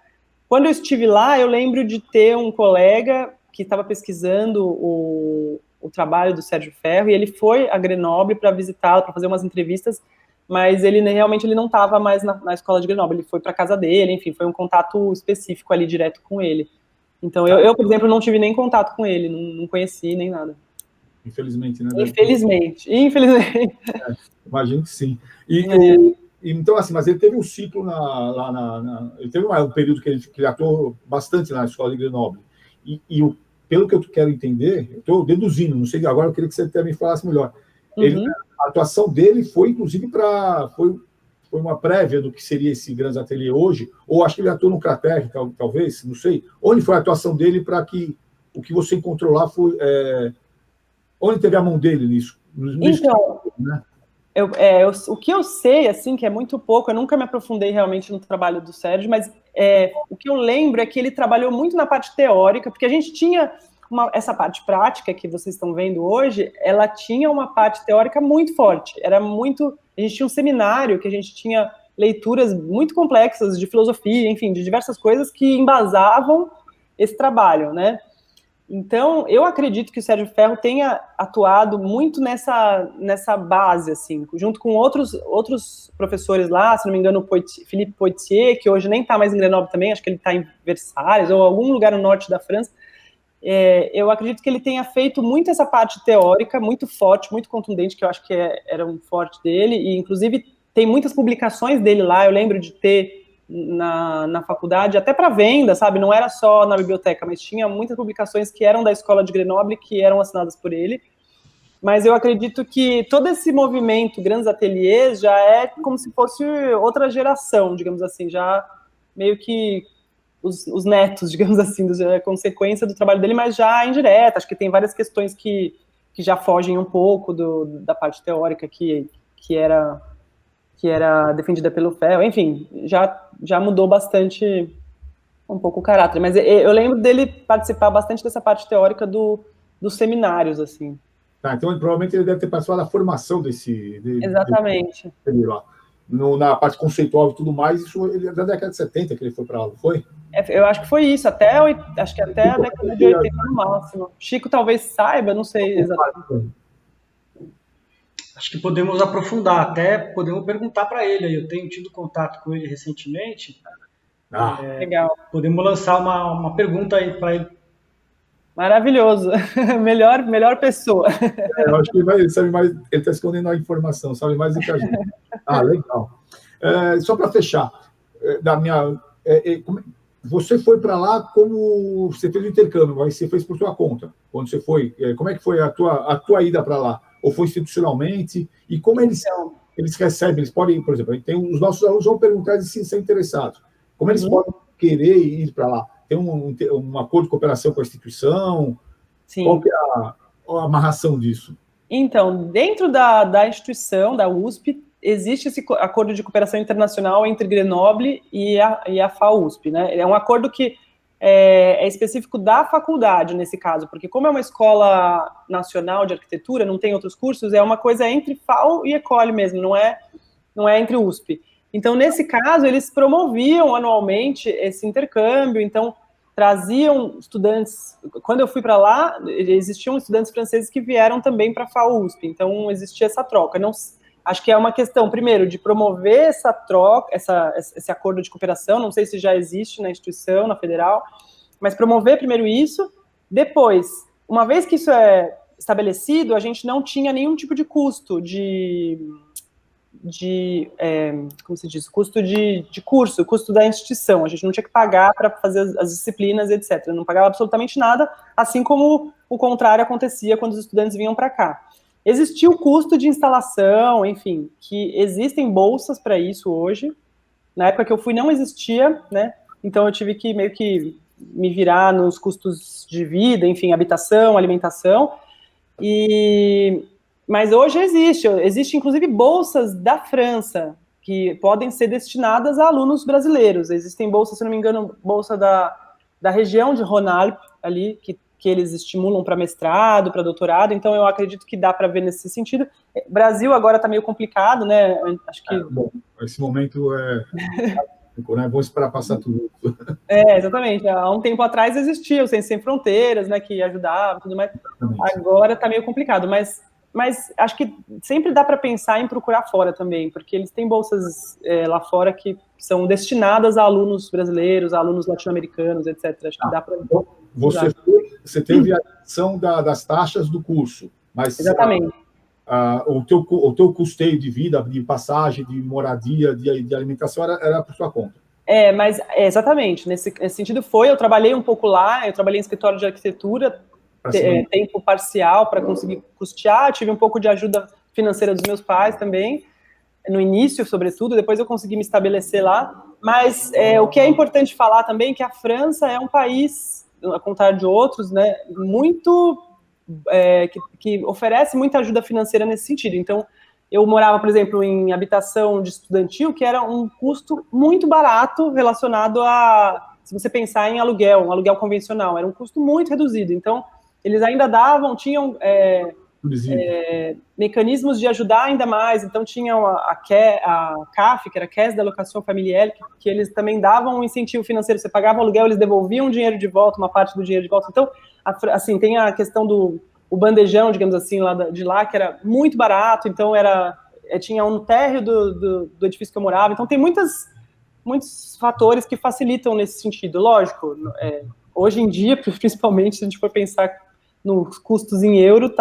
quando eu estive lá, eu lembro de ter um colega que estava pesquisando o trabalho do Sérgio Ferro, e ele foi a Grenoble para visitá-lo, para fazer umas entrevistas, mas ele realmente ele não estava mais na escola de Grenoble, ele foi para a casa dele, enfim, foi um contato específico ali, direto com ele. Então, eu, por exemplo, não tive nem contato com ele, não conheci nem nada. Infelizmente, né? Infelizmente. Imagino que sim. Então, assim, mas ele teve um ciclo ele teve um período que ele atuou bastante na escola de Grenoble. Pelo que eu quero entender, eu estou deduzindo, não sei, agora eu queria que você até me falasse melhor. A atuação dele foi, inclusive, foi uma prévia do que seria esse Grands Atelier hoje, ou acho que ele atuou no Crater, talvez, não sei. Onde foi a atuação dele para que o que você encontrou lá foi... onde teve a mão dele nisso? Então, né? O que eu sei, assim, que é muito pouco, eu nunca me aprofundei realmente no trabalho do Sérgio, mas o que eu lembro é que ele trabalhou muito na parte teórica, porque a gente tinha essa parte prática que vocês estão vendo hoje, ela tinha uma parte teórica muito forte, a gente tinha um seminário que a gente tinha leituras muito complexas de filosofia, enfim, de diversas coisas que embasavam esse trabalho, né? Então, eu acredito que o Sérgio Ferro tenha atuado muito nessa base, assim, junto com outros professores lá, se não me engano, o Philippe Poitier, que hoje nem está mais em Grenoble também, acho que ele está em Versalhes, ou algum lugar no norte da França. Eu acredito que ele tenha feito muito essa parte teórica, muito forte, muito contundente, que eu acho que era um forte dele, e inclusive tem muitas publicações dele lá, eu lembro de ter na faculdade, até para venda, sabe, não era só na biblioteca, mas tinha muitas publicações que eram da escola de Grenoble, que eram assinadas por ele, mas eu acredito que todo esse movimento Grands Ateliers já é como se fosse outra geração, digamos assim, já meio que os netos, digamos assim, a consequência do trabalho dele, mas já indireta. Acho que tem várias questões que já fogem um pouco da parte teórica que era defendida pelo Ferro. Enfim, já mudou bastante um pouco o caráter. Mas eu lembro dele participar bastante dessa parte teórica dos seminários, assim. Tá, então provavelmente ele deve ter participado da formação Exatamente. Dele lá. Na parte conceitual e tudo mais, isso ele é da década de 70 que ele foi para lá, não foi? Eu acho que foi isso, acho que até a década de 80 no máximo. Chico talvez saiba, não sei exatamente. Acho que podemos aprofundar, até podemos perguntar para ele. Eu tenho tido contato com ele recentemente. Legal. Podemos lançar uma pergunta aí para ele. Maravilhoso. melhor pessoa. Eu acho que ele sabe mais, ele está escondendo a informação, sabe mais do que a gente. Legal. Só para fechar, você foi para lá como você fez o intercâmbio, mas você fez por sua conta. Quando você foi, como é que foi a tua ida para lá? Ou foi institucionalmente? E como eles recebem? Eles podem, por exemplo, os nossos alunos vão perguntar se são interessados. Como eles podem querer ir para lá? Tem um acordo de cooperação com a instituição? Sim. Qual que é a amarração disso? Então, dentro da instituição, da USP, existe esse acordo de cooperação internacional entre Grenoble e a FAUSP, né? É um acordo que é específico da faculdade, nesse caso, porque como é uma escola nacional de arquitetura, não tem outros cursos, é uma coisa entre FAU e École mesmo, não é entre USP. Então, nesse caso, eles promoviam anualmente esse intercâmbio, então traziam estudantes. Quando eu fui para lá, existiam estudantes franceses que vieram também para a FAUSP, então existia essa troca. Não, acho que é uma questão, primeiro, de promover essa troca, esse acordo de cooperação, não sei se já existe na instituição, na federal, mas promover primeiro isso. Depois, uma vez que isso é estabelecido, a gente não tinha nenhum tipo de custo como se diz, custo de curso, custo da instituição, a gente não tinha que pagar para fazer as disciplinas, etc. Não pagava absolutamente nada, assim como o contrário acontecia quando os estudantes vinham para cá. Existia o custo de instalação, enfim, que existem bolsas para isso hoje. Na época que eu fui não existia, né? Então eu tive que meio que me virar nos custos de vida, enfim, habitação, alimentação. Mas hoje existe inclusive bolsas da França, que podem ser destinadas a alunos brasileiros. Existem bolsas, se não me engano, bolsa da região de Rhône-Alpes, ali, que eles estimulam para mestrado, para doutorado, então eu acredito que dá para ver nesse sentido. Brasil agora está meio complicado, né? Acho que... bom, esse momento é... né? Vamos esperar passar tudo. Exatamente. Há um tempo atrás existia o Ciência Sem Fronteiras, né, que ajudava, tudo mais. Exatamente. Agora está meio complicado, mas acho que sempre dá para pensar em procurar fora também, porque eles têm bolsas lá fora que são destinadas a alunos brasileiros, a alunos latino-americanos, etc. Acho que dá para... Você teve a adição das taxas do curso, mas... Exatamente. O teu custeio de vida, de passagem, de moradia, de alimentação era por sua conta. Mas exatamente, nesse sentido eu trabalhei um pouco lá, eu trabalhei em escritório de arquitetura, tempo parcial para conseguir custear, tive um pouco de ajuda financeira dos meus pais também, no início, sobretudo, depois eu consegui me estabelecer lá, mas o que é importante falar também é que a França é um país, ao contrário de outros, né, muito... que oferece muita ajuda financeira nesse sentido. Então, eu morava, por exemplo, em habitação de estudantil, que era um custo muito barato relacionado a, se você pensar em aluguel, um aluguel convencional, era um custo muito reduzido. Então, eles ainda tinham mecanismos de ajudar ainda mais. Então, tinham a CAF, que era a Caisse d'Allocation Familiale, que eles também davam um incentivo financeiro. Você pagava o aluguel, eles devolviam o dinheiro de volta, uma parte do dinheiro de volta. Então, assim, tem a questão o bandejão, digamos assim, de lá, que era muito barato, então tinha um térreo do edifício que eu morava, então tem muitos fatores que facilitam nesse sentido. Lógico, hoje em dia, principalmente, se a gente for pensar nos custos em euro,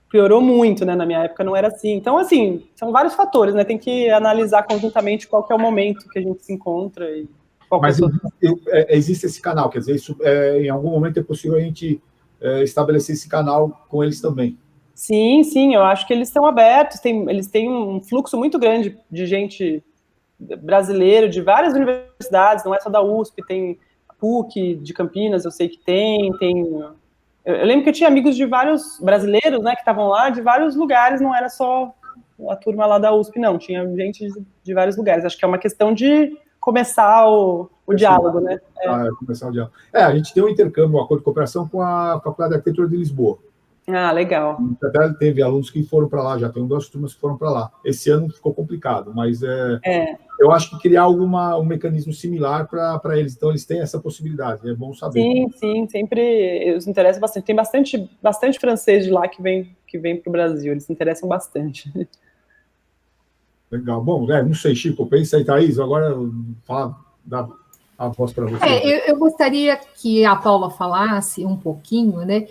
piorou muito, né? Na minha época não era assim. Então, assim, são vários fatores, né? Tem que analisar conjuntamente qual que é o momento que a gente se encontra e qual Mas existe esse canal, quer dizer, isso, em algum momento é possível a gente estabelecer esse canal com eles também. Sim, eu acho que eles estão abertos, eles têm um fluxo muito grande de gente brasileira, de várias universidades, não é só da USP, tem a PUC de Campinas, eu sei que tem eu lembro que eu tinha amigos de vários brasileiros, né, que estavam lá, de vários lugares, não era só a turma lá da USP, não, tinha gente de vários lugares, acho que é uma questão de começar o diálogo, né? Começar o diálogo. A gente tem um intercâmbio, um acordo de cooperação com a Faculdade de Arquitetura de Lisboa. Legal. Até teve alunos que foram para lá, já tem 2 turmas que foram para lá. Esse ano ficou complicado, mas eu acho que criar um mecanismo similar para eles, então eles têm essa possibilidade, é bom saber. Sim, sempre os interessa bastante. Tem bastante francês de lá que vem para o Brasil, eles se interessam bastante. Legal. Bom, não sei, Chico, pensa aí, Thaís, agora dá a voz para você. Eu gostaria que a Paula falasse um pouquinho, né,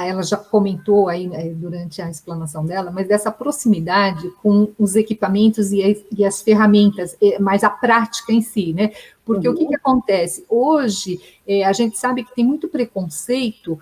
ela já comentou aí, né, durante a explanação dela, mas dessa proximidade com os equipamentos e as ferramentas, mas a prática em si, né, porque o que acontece? Hoje, a gente sabe que tem muito preconceito,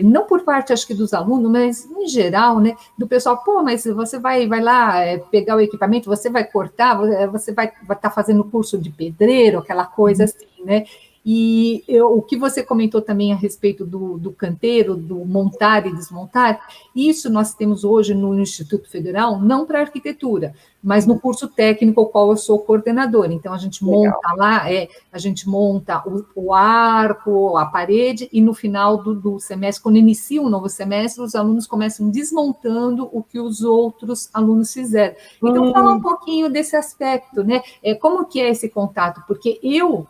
não por parte, acho que, dos alunos, mas, em geral, né, do pessoal, mas você vai lá pegar o equipamento, você vai cortar, você vai estar fazendo curso de pedreiro, aquela coisa assim, né? E o que você comentou também a respeito do canteiro, do montar e desmontar, isso nós temos hoje no Instituto Federal, não para arquitetura, mas no curso técnico, ao qual eu sou coordenadora. Então, a gente monta lá, a gente monta o arco, a parede, e no final do semestre, quando inicia um novo semestre, os alunos começam desmontando o que os outros alunos fizeram. Então, falar um pouquinho desse aspecto, né? Como que é esse contato? Porque eu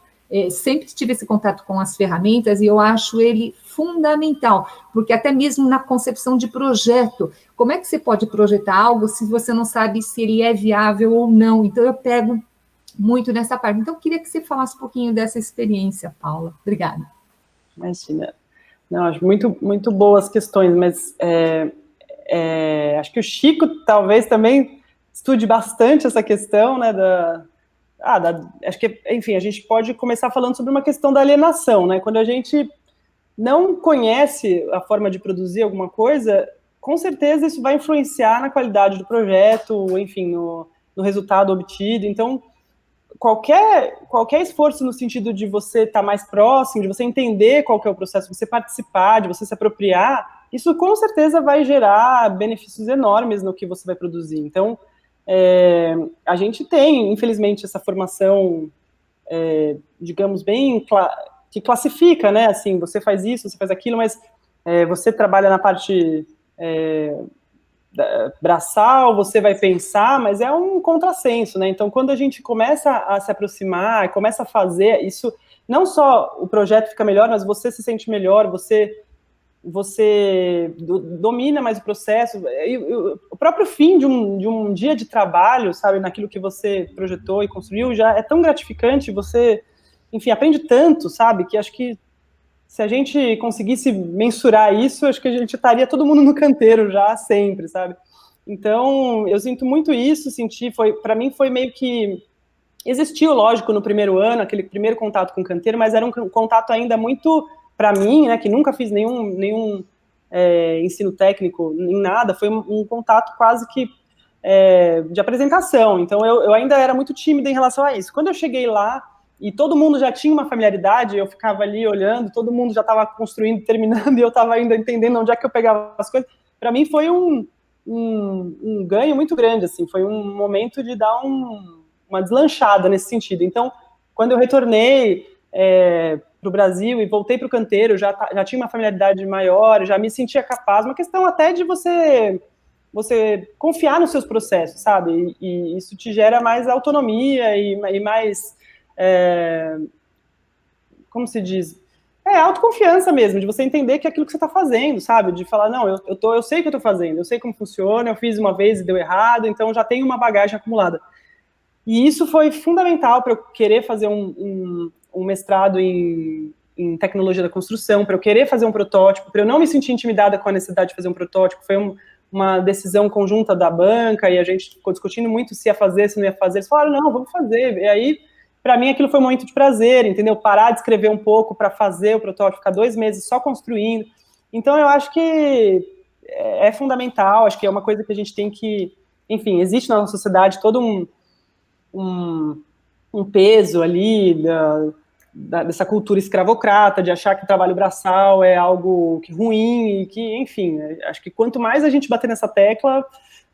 sempre tive esse contato com as ferramentas e eu acho ele fundamental, porque até mesmo na concepção de projeto, como é que você pode projetar algo se você não sabe se ele é viável ou não? Então, eu pego muito nessa parte. Então, eu queria que você falasse um pouquinho dessa experiência, Paula. Obrigada. Imagina. Não, acho muito boas questões, mas acho que o Chico talvez também estude bastante essa questão, né, acho que, enfim, a gente pode começar falando sobre uma questão da alienação, né? Quando a gente não conhece a forma de produzir alguma coisa, com certeza isso vai influenciar na qualidade do projeto, enfim, no resultado obtido. Então, qualquer esforço no sentido de você estar mais próximo, de você entender qual que é o processo, de você participar, de você se apropriar, isso com certeza vai gerar benefícios enormes no que você vai produzir. Então, a gente tem, infelizmente, essa formação, digamos, bem que classifica, né? Assim, você faz isso, você faz aquilo, mas você trabalha na parte braçal, você vai pensar, mas é um contrassenso, né? Então, quando a gente começa a se aproximar, começa a fazer isso, não só o projeto fica melhor, mas você se sente melhor, você domina mais o processo, o próprio fim de um dia de trabalho, sabe, naquilo que você projetou e construiu, já é tão gratificante, você, enfim, aprende tanto, sabe, que acho que se a gente conseguisse mensurar isso, acho que a gente estaria todo mundo no canteiro já, sempre, sabe? Então, eu sinto muito isso, para mim foi meio que, existiu, lógico, no primeiro ano, aquele primeiro contato com o canteiro, mas era um contato ainda muito, para mim, né, que nunca fiz nenhum ensino técnico, em nada, foi um contato quase que de apresentação, então eu ainda era muito tímida em relação a isso. Quando eu cheguei lá, e todo mundo já tinha uma familiaridade, eu ficava ali olhando, todo mundo já estava construindo, terminando, e eu estava ainda entendendo onde é que eu pegava as coisas. Para mim foi um ganho muito grande, assim, foi um momento de dar uma deslanchada nesse sentido. Então, quando eu retornei para o Brasil e voltei para o canteiro, já tinha uma familiaridade maior, já me sentia capaz, uma questão até de você confiar nos seus processos, sabe? E isso te gera mais autonomia e mais... como se diz? Autoconfiança mesmo, de você entender que é aquilo que você está fazendo, sabe? De falar, não, eu sei o que eu estou fazendo, eu sei como funciona, eu fiz uma vez e deu errado, então já tenho uma bagagem acumulada. E isso foi fundamental para eu querer fazer um mestrado em tecnologia da construção, para eu querer fazer um protótipo, para eu não me sentir intimidada com a necessidade de fazer um protótipo. Foi uma decisão conjunta da banca, e a gente ficou discutindo muito se ia fazer, se não ia fazer. Eles falaram, não, vamos fazer. E aí, para mim, aquilo foi um momento de prazer, entendeu? Parar de escrever um pouco para fazer o protótipo, ficar 2 meses só construindo. Então, eu acho que é fundamental, acho que é uma coisa que a gente tem que... Enfim, existe na nossa sociedade todo um peso ali dessa cultura escravocrata, de achar que o trabalho braçal é algo ruim, e que, enfim, acho que quanto mais a gente bater nessa tecla,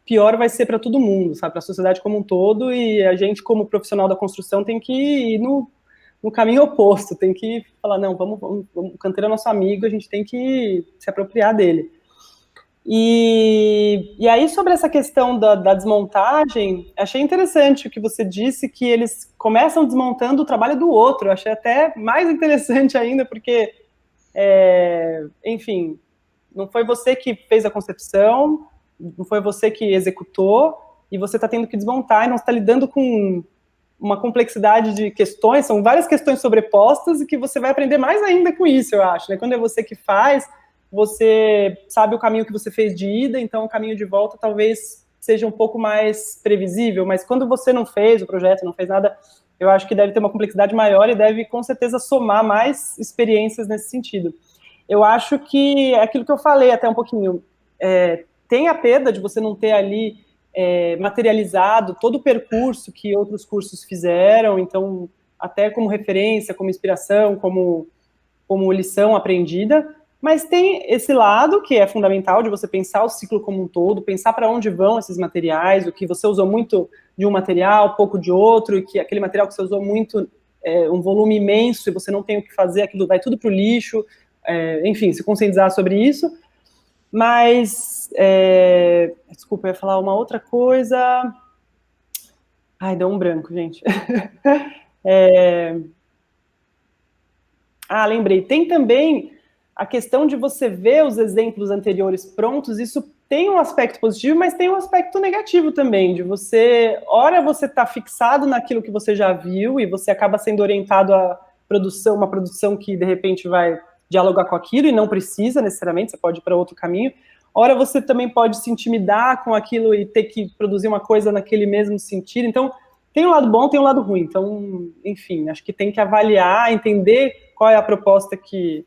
pior vai ser para todo mundo, sabe, para a sociedade como um todo, e a gente, como profissional da construção, tem que ir no caminho oposto, tem que falar, não, vamos, o canteiro é nosso amigo, a gente tem que se apropriar dele. E aí, sobre essa questão da desmontagem, achei interessante o que você disse, que eles começam desmontando o trabalho do outro. Achei até mais interessante ainda, porque, enfim, não foi você que fez a concepção, não foi você que executou, e você está tendo que desmontar, e não está lidando com uma complexidade de questões, são várias questões sobrepostas, e que você vai aprender mais ainda com isso, eu acho, né? Quando é você que faz, você sabe o caminho que você fez de ida, então o caminho de volta talvez seja um pouco mais previsível, mas quando você não fez o projeto, não fez nada, eu acho que deve ter uma complexidade maior e deve, com certeza, somar mais experiências nesse sentido. Eu acho que é aquilo que eu falei até um pouquinho, tem a perda de você não ter ali materializado todo o percurso que outros cursos fizeram, então, até como referência, como inspiração, como lição aprendida, mas tem esse lado que é fundamental de você pensar o ciclo como um todo, pensar para onde vão esses materiais, o que você usou muito de um material, pouco de outro, e que aquele material que você usou muito, um volume imenso, e você não tem o que fazer, aquilo vai tudo para o lixo, enfim, se conscientizar sobre isso. Mas, desculpa, eu ia falar uma outra coisa. Ai, deu um branco, gente. Lembrei. Tem também a questão de você ver os exemplos anteriores prontos, isso tem um aspecto positivo, mas tem um aspecto negativo também, de você, ora você está fixado naquilo que você já viu, e você acaba sendo orientado a uma produção que, de repente, vai dialogar com aquilo, e não precisa necessariamente, você pode ir para outro caminho. Ora você também pode se intimidar com aquilo e ter que produzir uma coisa naquele mesmo sentido. Então, tem um lado bom, tem um lado ruim. Então, enfim, acho que tem que avaliar, entender qual é a proposta que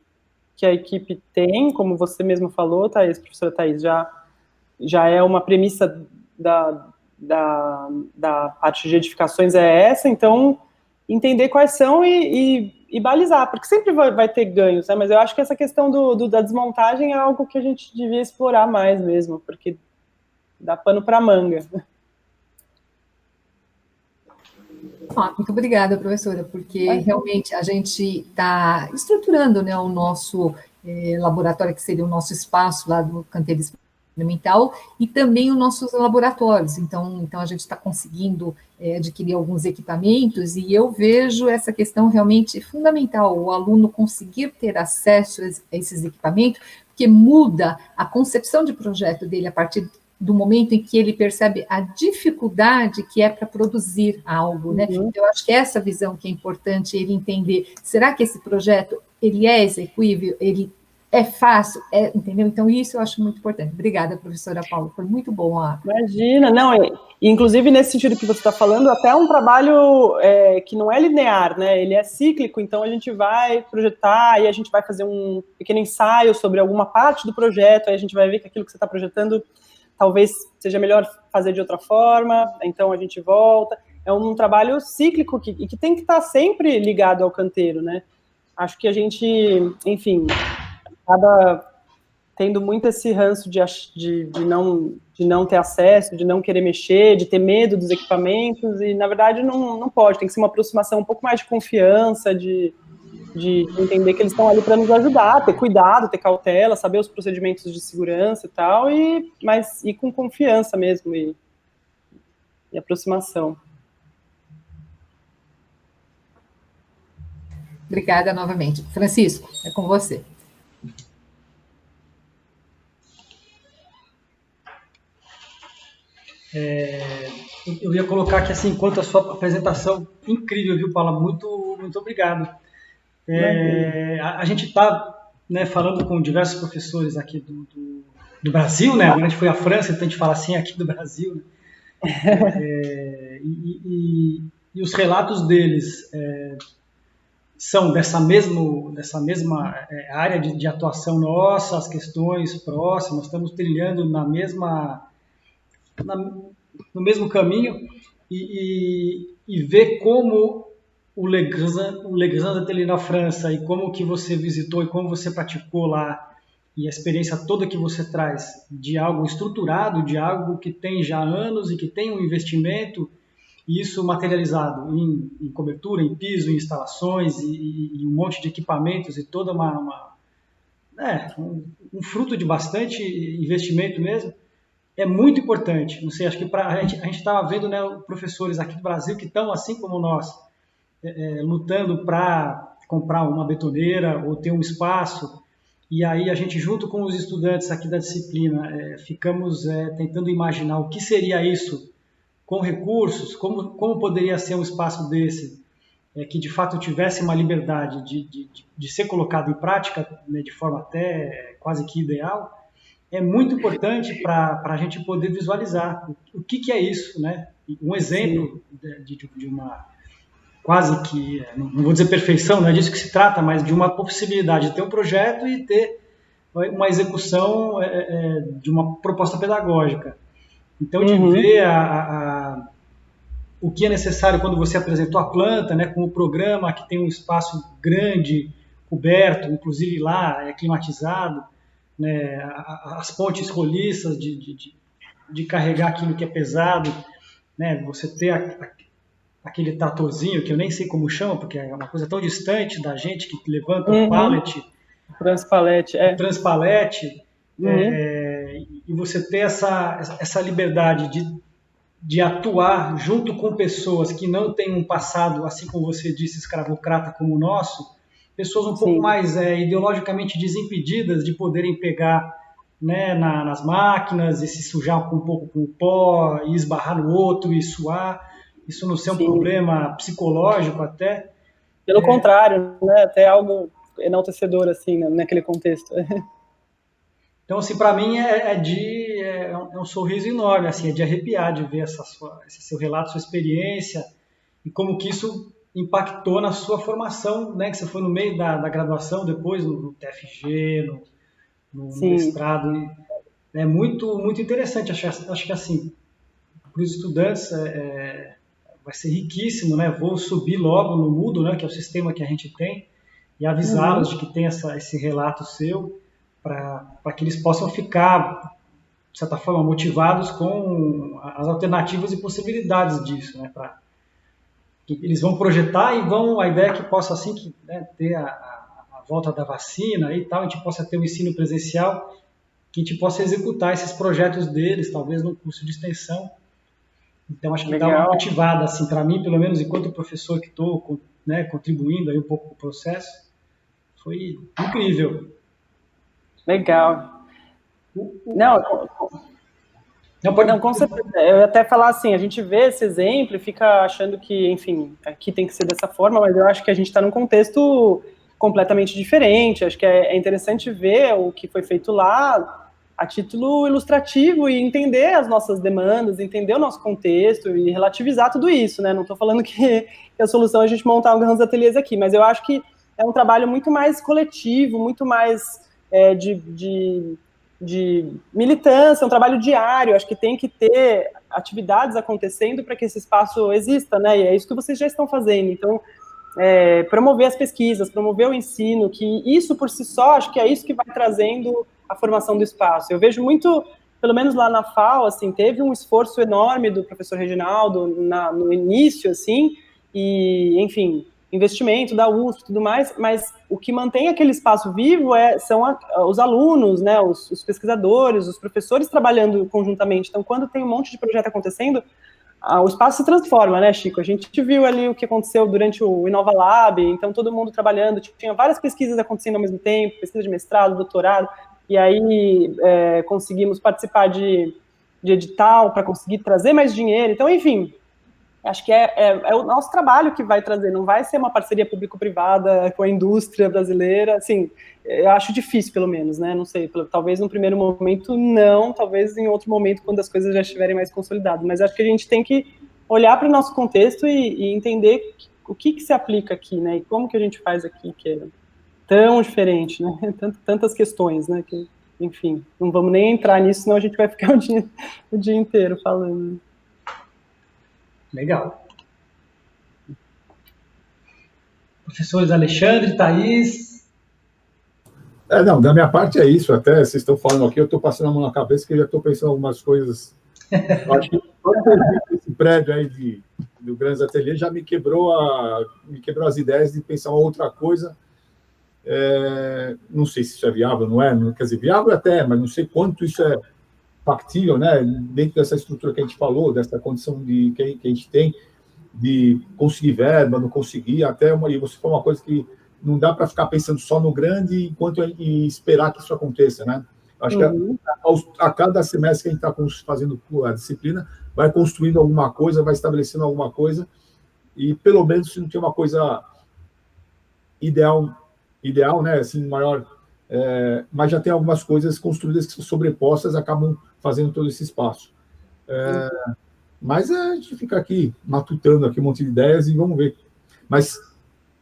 a equipe tem, como você mesmo falou, Thaís, professora Thaís, já é uma premissa da parte de edificações essa, então, entender quais são e balizar, porque sempre vai ter ganhos, né? Mas eu acho que essa questão da desmontagem é algo que a gente devia explorar mais mesmo, porque dá pano para manga. Muito obrigada, professora, porque realmente a gente está estruturando, né, o nosso laboratório, que seria o nosso espaço lá do canteiro experimental, e também os nossos laboratórios. Então a gente está conseguindo adquirir alguns equipamentos, e eu vejo essa questão realmente fundamental, o aluno conseguir ter acesso a esses equipamentos, porque muda a concepção de projeto dele a partir do momento em que ele percebe a dificuldade que é para produzir algo, né? Eu acho que essa visão que é importante ele entender. Será que esse projeto, ele é execuível? Ele é fácil? Entendeu? Então, isso eu acho muito importante. Obrigada, professora Paula, foi muito bom. Imagina, não, inclusive nesse sentido que você está falando, até um trabalho que não é linear, né? Ele é cíclico, então a gente vai projetar e a gente vai fazer um pequeno ensaio sobre alguma parte do projeto, aí a gente vai ver que aquilo que você está projetando talvez seja melhor fazer de outra forma, então a gente volta. É um trabalho cíclico e que tem que estar sempre ligado ao canteiro, né? Acho que a gente, enfim, acaba tendo muito esse ranço de não ter acesso, de não querer mexer, de ter medo dos equipamentos, e na verdade não pode, tem que ser uma aproximação um pouco mais de confiança, de entender que eles estão ali para nos ajudar, ter cuidado, ter cautela, saber os procedimentos de segurança e tal, mas ir com confiança mesmo e aproximação. Obrigada novamente. Francisco, é com você. Eu ia colocar aqui, assim, enquanto a sua apresentação incrível, viu, Paula? Muito, muito obrigado. A gente está, né, falando com diversos professores aqui do Brasil, né? Agora a gente foi à França, então a gente fala assim aqui do Brasil, né? E os relatos deles são dessa mesma área de atuação nossa, as questões próximas, estamos trilhando no mesmo caminho, e ver como o Legrand ali na França, e como que você visitou e como você praticou lá, e a experiência toda que você traz de algo estruturado, de algo que tem já anos e que tem um investimento, e isso materializado em cobertura, em piso, em instalações e um monte de equipamentos e toda um fruto de bastante investimento mesmo, é muito importante. Não sei, acho que a gente estava vendo, né, professores aqui do Brasil que estão, assim como nós, lutando para comprar uma betoneira ou ter um espaço, e aí a gente, junto com os estudantes aqui da disciplina, ficamos tentando imaginar o que seria isso com recursos, como poderia ser um espaço desse, que de fato tivesse uma liberdade de ser colocado em prática, né, de forma até quase que ideal. É muito importante para a gente poder visualizar o que é isso, né? Um exemplo de uma quase que, não vou dizer perfeição, não é disso que se trata, mas de uma possibilidade de ter um projeto e ter uma execução de uma proposta pedagógica. Então, de ver o que é necessário quando você apresentou a planta, né, com o programa que tem um espaço grande, coberto, inclusive lá é climatizado, né, as pontes roliças de carregar aquilo que é pesado, né, você ter aquele tratorzinho, que eu nem sei como chama, porque é uma coisa tão distante da gente, que levanta o pallet. Transpalete. E você ter essa liberdade de atuar junto com pessoas que não têm um passado, assim como você disse, escravocrata como o nosso, pessoas um pouco mais ideologicamente desimpedidas de poderem pegar, né, nas máquinas e se sujar um pouco com o pó e esbarrar no outro e suar. Isso não ser um problema psicológico até. Pelo contrário, né, até algo enaltecedor, assim, naquele contexto. Então, assim, para mim é um sorriso enorme, assim, é de arrepiar de ver esse seu relato, sua experiência, e como que isso impactou na sua formação, né, que você foi no meio da graduação, depois no TFG, no mestrado. É muito, muito interessante. Acho que, assim, para os estudantes vai ser riquíssimo, né? Vou subir logo no Moodle, né, que é o sistema que a gente tem, e avisá-los de que tem esse relato seu, para que eles possam ficar, de certa forma, motivados com as alternativas e possibilidades disso, né? eles vão projetar e a ideia é que possa, assim, que, né, ter a volta da vacina e tal, a gente possa ter um ensino presencial, que a gente possa executar esses projetos deles, talvez num curso de extensão. Então, acho que dá uma motivada, assim, para mim, pelo menos, enquanto professor que estou, né, contribuindo aí um pouco com o processo, foi incrível. Legal. Não, com certeza. Eu ia até falar assim, a gente vê esse exemplo e fica achando que, enfim, aqui tem que ser dessa forma, mas eu acho que a gente está num contexto completamente diferente. Acho que é interessante ver o que foi feito lá a título ilustrativo e entender as nossas demandas, entender o nosso contexto e relativizar tudo isso, né? Não estou falando que a solução é a gente montar alguns ateliês aqui, mas eu acho que é um trabalho muito mais coletivo, muito mais de militância, um trabalho diário. Acho que tem que ter atividades acontecendo para que esse espaço exista, né? E é isso que vocês já estão fazendo. Então, promover as pesquisas, promover o ensino, que isso por si só, acho que é isso que vai trazendo a formação do espaço. Eu vejo muito, pelo menos lá na FAO, assim, teve um esforço enorme do professor Reginaldo no início, assim, e, enfim, investimento da USP e tudo mais, mas o que mantém aquele espaço vivo são os alunos, né, os pesquisadores, os professores trabalhando conjuntamente. Então, quando tem um monte de projeto acontecendo, o espaço se transforma, né, Chico? A gente viu ali o que aconteceu durante o Inova Lab, então todo mundo trabalhando, tinha várias pesquisas acontecendo ao mesmo tempo, pesquisa de mestrado, doutorado, e aí conseguimos participar de edital para conseguir trazer mais dinheiro. Então, enfim, acho que é o nosso trabalho que vai trazer, não vai ser uma parceria público-privada com a indústria brasileira, assim, eu acho difícil, pelo menos, né, não sei, talvez no primeiro momento não, talvez em outro momento, quando as coisas já estiverem mais consolidadas, mas acho que a gente tem que olhar para o nosso contexto e entender o que se aplica aqui, né, e como que a gente faz aqui, que é tão diferente, né, tantas questões, né, que, enfim, não vamos nem entrar nisso, senão a gente vai ficar o dia inteiro falando. Legal. Professores Alexandre, Thaís. Não, da minha parte é isso. Até vocês estão falando aqui, eu estou passando a mão na cabeça que eu já estou pensando em algumas coisas. Eu acho que esse prédio aí do Grandes Ateliê já me quebrou as ideias de pensar uma outra coisa. Não sei se isso é viável, não é? Quer dizer, viável até, mas não sei quanto isso é factível, né? Dentro dessa estrutura que a gente falou, dessa condição que a gente tem de conseguir verba, não conseguir, e você falou uma coisa que não dá para ficar pensando só no grande e esperar que isso aconteça, né? Acho que a cada semestre que a gente está fazendo a disciplina, vai construindo alguma coisa, vai estabelecendo alguma coisa, e pelo menos se não tem uma coisa ideal, né? Assim, maior, mas já tem algumas coisas construídas que são sobrepostas, acabam fazendo todo esse espaço. Mas a gente fica aqui matutando aqui um monte de ideias e vamos ver. Mas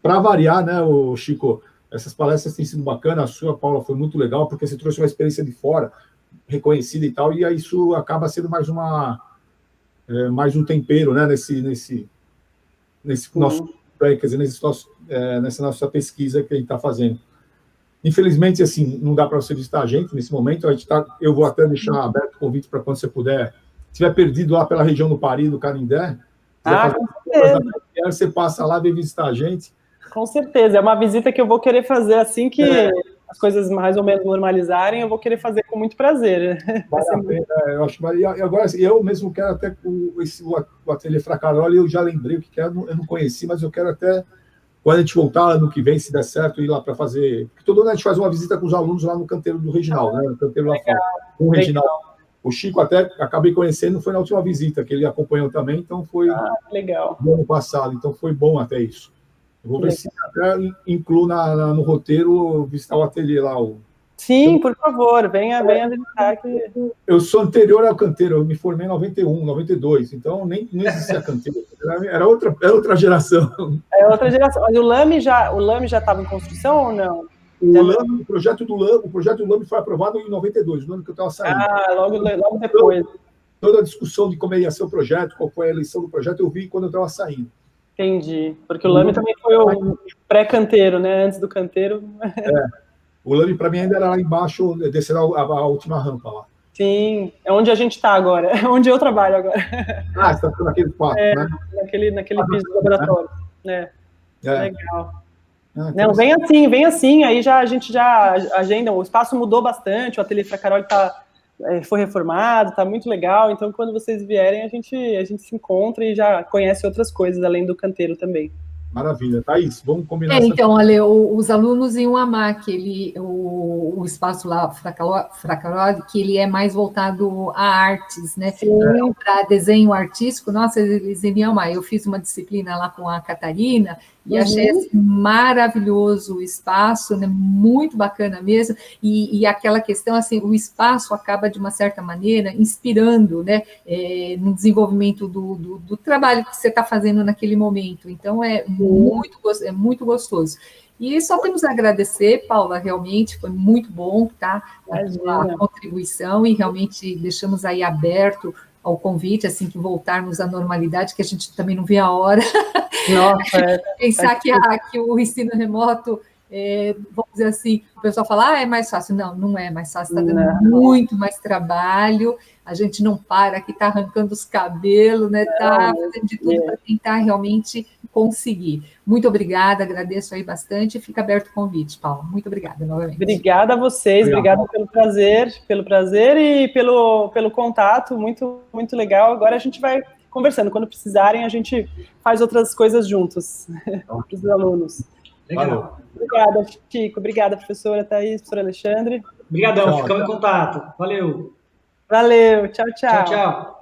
para variar, né, Chico, essas palestras têm sido bacanas. A sua, Paula, foi muito legal porque você trouxe uma experiência de fora reconhecida e tal, e isso acaba sendo mais um tempero, né, nesse nosso, quer dizer, nessa nossa pesquisa que a gente está fazendo. Infelizmente, assim, não dá para você visitar a gente nesse momento. Eu vou até deixar aberto o convite para quando você puder. Se estiver perdido lá pela região do Pari, do Canindé, você passa lá e vem visitar a gente. Com certeza. É uma visita que eu vou querer fazer assim que as coisas mais ou menos normalizarem, eu vou querer fazer com muito prazer. Eu acho, agora, eu mesmo quero até o Ateliê Fracaroli, eu já lembrei o que quero, eu não conheci, mas eu quero até, quando a gente voltar ano que vem, se der certo, ir lá para fazer. Porque todo ano a gente faz uma visita com os alunos lá no canteiro do Reginaldo, né? No canteiro lá fora. Com o Reginaldo. O Chico até acabei conhecendo, foi na última visita, que ele acompanhou também, então foi legal. No ano passado, então foi bom até isso. Eu vou ver se até incluo no roteiro visitar o ateliê lá. Sim, por favor, venha visitar. Eu sou anterior ao canteiro, eu me formei em 91, 92, então nem existia canteiro. Era outra geração. É outra geração. Mas o Lame já estava em construção ou não? O projeto do Lame foi aprovado em 92, no ano que eu estava saindo. Logo depois. Toda a discussão de como ia ser o projeto, qual foi a eleição do projeto, eu vi quando eu estava saindo. Entendi. Porque o Lame também foi o pré-canteiro, né? Antes do canteiro. O Lame, para mim, ainda era lá embaixo, descendo a última rampa lá. Sim, é onde a gente está agora, é onde eu trabalho agora. Ah, você está naquele quarto, né? Naquele piso do laboratório. É. Legal. Não, vem assim, aí a gente já agenda, o espaço mudou bastante, o Ateliê Fra Caroli foi reformado, tá muito legal, então quando vocês vierem a gente se encontra e já conhece outras coisas, além do canteiro também. Maravilha, Thaís, vamos combinar. Então, olha, os alunos iam amar o espaço lá, Fra Caroli, que ele é mais voltado a artes, né? Então, para desenho artístico, nossa, eles iriam amar. Eu fiz uma disciplina lá com a Catarina e achei assim, maravilhoso o espaço, né? Muito bacana mesmo. E aquela questão, assim, o espaço acaba, de uma certa maneira, inspirando, né? No desenvolvimento do trabalho que você está fazendo naquele momento. Então, é muito gostoso. E só temos a agradecer, Paula, realmente foi muito bom, tá? A contribuição, e realmente deixamos aí aberto ao convite, assim que voltarmos à normalidade, que a gente também não vê a hora. Nossa, pensar que o ensino remoto, vamos dizer assim, o pessoal fala, é mais fácil. Não, não é mais fácil, está dando muito mais trabalho, a gente não para aqui, está arrancando os cabelos, né? Está fazendo de tudo para tentar realmente conseguir. Muito obrigada, agradeço aí bastante, fica aberto o convite, Paula. Muito obrigada novamente. Obrigada a vocês, obrigada pelo prazer e pelo contato, muito, muito legal. Agora a gente vai conversando, quando precisarem a gente faz outras coisas juntos, para os alunos. Legal. Obrigada, Chico, obrigada, professora Thaís, professor Alexandre. Obrigadão, ficamos em contato. Valeu. Valeu, tchau, tchau. Tchau, tchau.